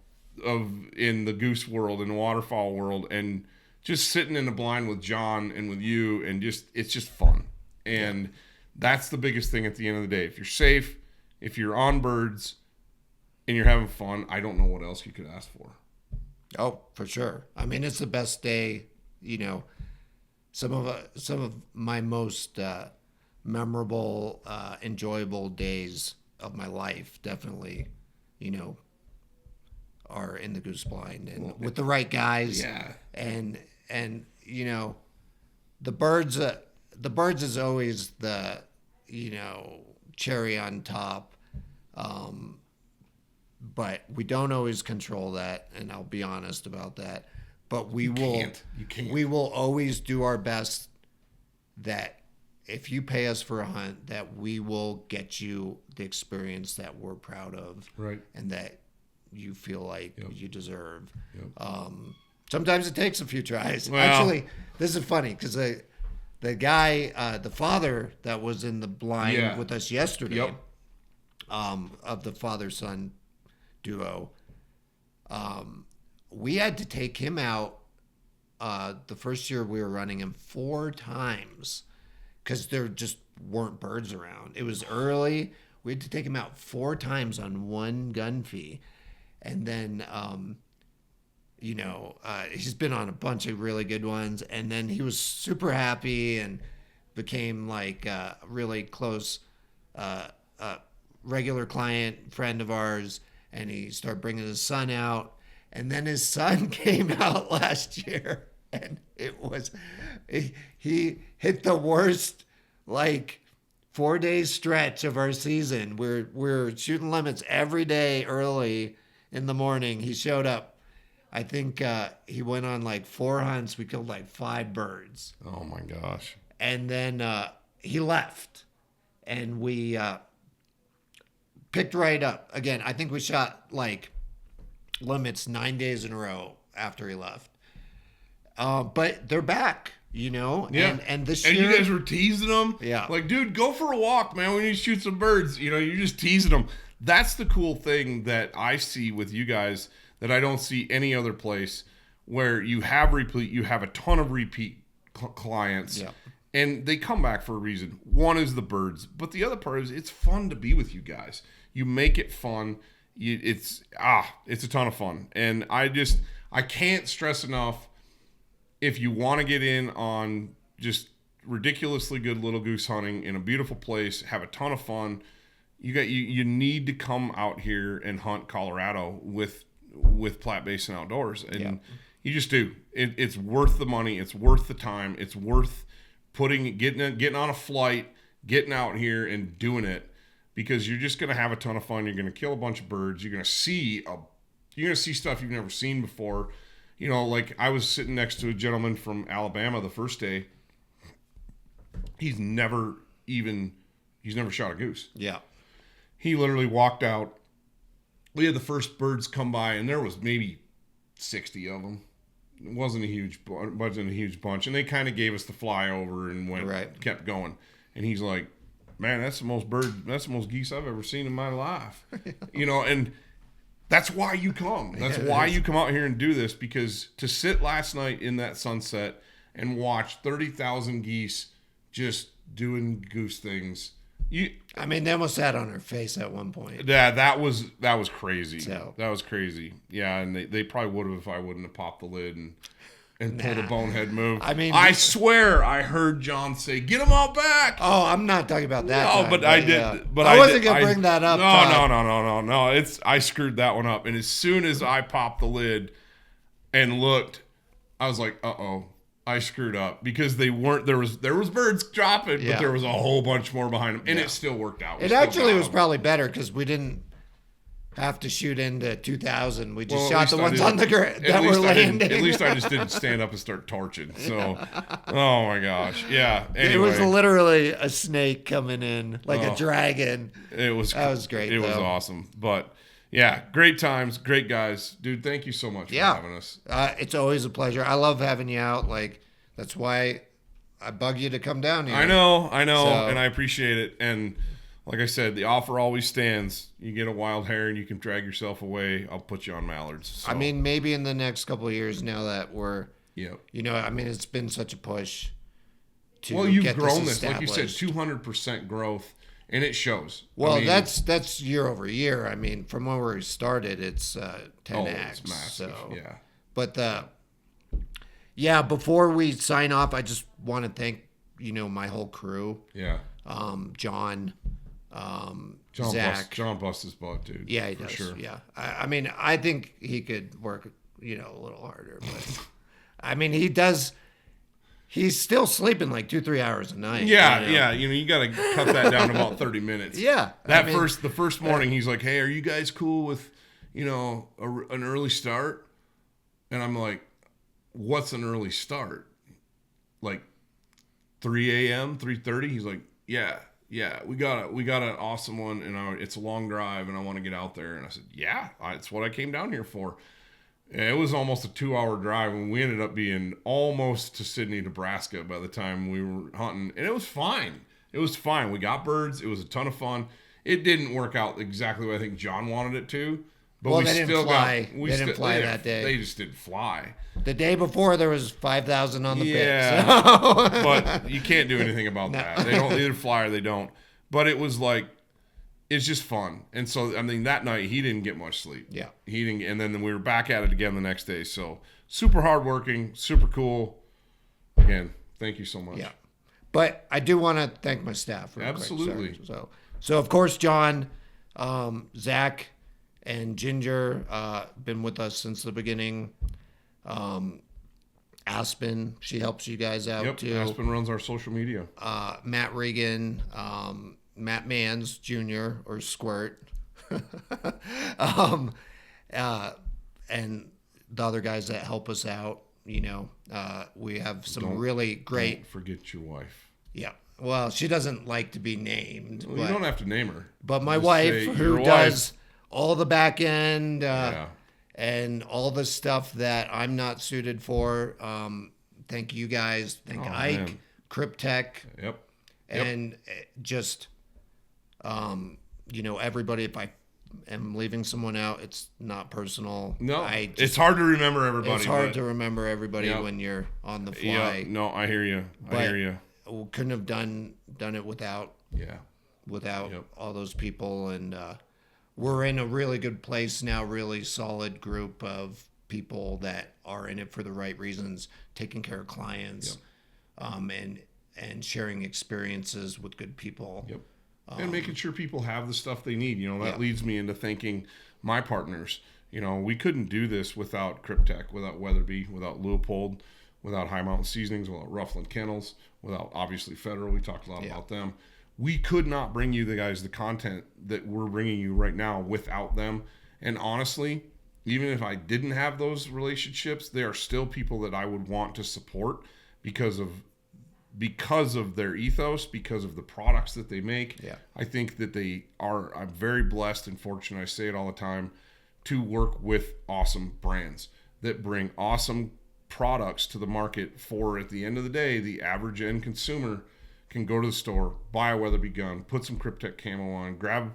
in the goose world, in the waterfowl world, and just sitting in the blind with John and with you, and it's just fun. And that's the biggest thing at the end of the day. If you're safe, if you're on birds, and you're having fun, I don't know what else you could ask for. Oh, for sure. I mean, it's the best day. Some of my most memorable, enjoyable days of my life definitely, are in the goose blind and with the right guys. Yeah. And the birds is always the, cherry on top. But we don't always control that, and I'll be honest about that. But we will always do our best that if you pay us for a hunt, that we will get you the experience that we're proud of, right, and that you feel like you deserve. Yep. Sometimes it takes a few tries. Well, actually, this is funny because the guy, the father that was in the blind with us yesterday, of the father-son duo, we had to take him out the first year we were running him 4 times because there just weren't birds around. It was early. We had to take him out 4 times on one gun fee. And then, he's been on a bunch of really good ones. And then he was super happy and became like a really close regular client, friend of ours. And he started bringing his son out. And then his son came out last year. And he hit the worst, 4-day stretch of our season. We're shooting limits every day early in the morning. He showed up. I think he went on 4 hunts. We killed 5 birds. Oh my gosh. And then he left. And we picked right up. Again, I think we shot limits 9 days in a row after he left. But they're back. Yeah. And this and year, you guys were teasing them. Yeah. Like, dude, go for a walk, man. We need to shoot some birds. You're just teasing them. That's the cool thing that I see with you guys that I don't see any other place, where you have a ton of repeat clients. Yeah. And they come back for a reason. One is the birds, but the other part is it's fun to be with you guys. You make it fun. It's a ton of fun. And I can't stress enough, if you want to get in on just ridiculously good little goose hunting in a beautiful place, have a ton of fun, you need to come out here and hunt Colorado with Platte Basin Outdoors. And you just do. It's worth the money. It's worth the time. It's worth getting on a flight, getting out here and doing it, because you're just going to have a ton of fun. You're going to kill a bunch of birds. You're going to see stuff you've never seen before. Like I was sitting next to a gentleman from Alabama the first day. He's never shot a goose. Yeah. He literally walked out. We had the first birds come by, and there was maybe 60 of them. It wasn't a huge bunch, and they kind of gave us the flyover and kept going. And he's like, "Man, that's the most geese I've ever seen in my life." And that's why you come. That's why you come out here and do this, because to sit last night in that sunset and watch 30,000 geese just doing goose things. They almost sat on her face at one point. Yeah, that was crazy. So. That was crazy. Yeah, and they probably would have if I wouldn't have popped the lid and pulled a bonehead move. I swear I heard John say, "Get them all back." Oh, I'm not talking about that. No, time, but I did. Yeah. But I wasn't gonna bring that up. No. I screwed that one up. And as soon as I popped the lid and looked, I was like, "Uh-oh. I screwed up," because they weren't. There was birds dropping, but there was a whole bunch more behind them, and it still worked out. It actually was probably better because we didn't have to shoot into 2,000. We just shot the ones on the ground that were landing. At least I just didn't stand up and start torching. So, oh my gosh, yeah. Anyway, it was literally a snake coming in like a dragon. That was great. It was awesome, but. Yeah, great times, great guys. Dude, thank you so much for having us. It's always a pleasure. I love having you out. Like, that's why I bug you to come down here. I know, and I appreciate it. And like I said, the offer always stands. You get a wild hare and you can drag yourself away, I'll put you on mallards. So. Maybe in the next couple of years now that we're, it's been such a push to you've get grown this, like you said, 200% growth. And it shows. Well, that's year over year. From when we started, it's 10x. It's massive. So. Yeah. But before we sign off, I just want to thank my whole crew. Yeah. John, Zach. John busts his butt, dude. Yeah, he does. Sure. Yeah. I think he could work a little harder, but he does. He's still sleeping like 2-3 hours a night. Yeah. You got to cut that down to about 30 minutes. Yeah. The first morning, he's like, "Hey, are you guys cool with, an early start?" And I'm like, "What's an early start? Like 3 a.m., 3:30?" He's like, "Yeah, we got an awesome one, and it's a long drive, and I want to get out there." And I said, "Yeah, it's what I came down here for." And it was almost a 2-hour drive, and we ended up being almost to Sidney, Nebraska by the time we were hunting. And it was fine. We got birds. It was a ton of fun. It didn't work out exactly what I think John wanted it to. But they didn't fly. They didn't fly that day. They just didn't fly. The day before, there was 5,000 on the pit. Yeah, but you can't do anything about that. They don't either fly or they don't. But it was like, it's just fun. And so, that night, he didn't get much sleep. Yeah. He didn't, and then we were back at it again the next day. So, super hardworking, super cool. Again, thank you so much. Yeah. But I do want to thank my staff. Absolutely. Quick. So, of course, John, Zach, and Ginger been with us since the beginning. Aspen, she helps you guys out, too. Aspen runs our social media. Matt Regan, Matt Mans Jr. or Squirt, and the other guys that help us out. We have some really great. Don't forget your wife. Yeah, well, she doesn't like to be named. Well, you don't have to name her. But my wife, who does all the back end and all the stuff that I'm not suited for, thank you guys. Thank Ike, man. Kryptek. Yep. And just, everybody, if I am leaving someone out, it's not personal. No, it's hard to remember everybody. It's hard to remember everybody when you're on the fly. Yeah, no, I hear you. I hear you. We couldn't have done it without all those people. And we're in a really good place now, really solid group of people that are in it for the right reasons, taking care of clients, and sharing experiences with good people. Yep. And making sure people have the stuff they need. That leads me into thanking my partners. We couldn't do this without Kryptek, without Weatherby, without Leupold, without Mountain Seasonings, without Rufflin Kennels, without obviously Federal. We talked a lot about them. We could not bring you the content that we're bringing you right now without them. And honestly, even if I didn't have those relationships, they are still people that I would want to support because of their ethos, because of the products that they make. Yeah. I think that I'm very blessed and fortunate, I say it all the time, to work with awesome brands that bring awesome products to the market for, at the end of the day, the average end consumer can go to the store, buy a Weatherby gun, put some Kryptek camo on, grab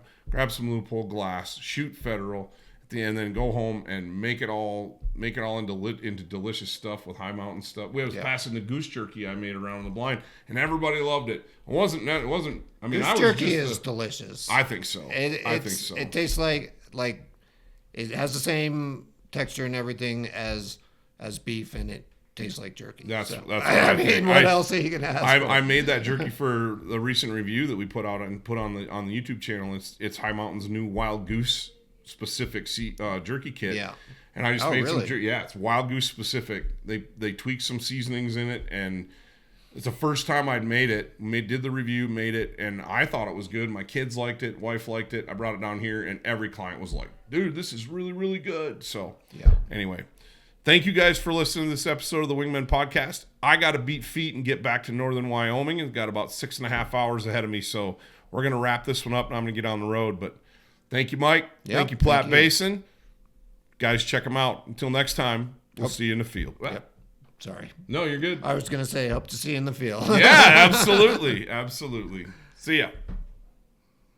some Leupold glass, shoot Federal at the end, then go home and make it all into delicious stuff with high mountain stuff. We was passing the goose jerky I made around the blind, and everybody loved it. Goose jerky is delicious. I think so. I think so. It tastes like it has the same texture and everything as beef, and it tastes like jerky. That's what I mean, what else are you gonna ask? I made that jerky for the recent review that we put out and put on the YouTube channel. It's High Mountain's new wild goose specific jerky kit. Yeah. And I just made some jerky. Yeah, it's wild goose specific. They tweaked some seasonings in it, and it's the first time I'd made it. Did the review, made it, and I thought it was good. My kids liked it, wife liked it. I brought it down here, and every client was like, "Dude, this is really, really good." So anyway, thank you guys for listening to this episode of the Wingmen Podcast. I got to beat feet and get back to northern Wyoming. I've got about 6.5 hours ahead of me, so we're gonna wrap this one up, and I'm gonna get on the road. But thank you, Mike. Thank you, Platte Basin. Guys, check them out. Until next time, we'll see you in the field. Yep. Sorry. No, you're good. I was going to say, hope to see you in the field. Yeah, absolutely. Absolutely. See ya.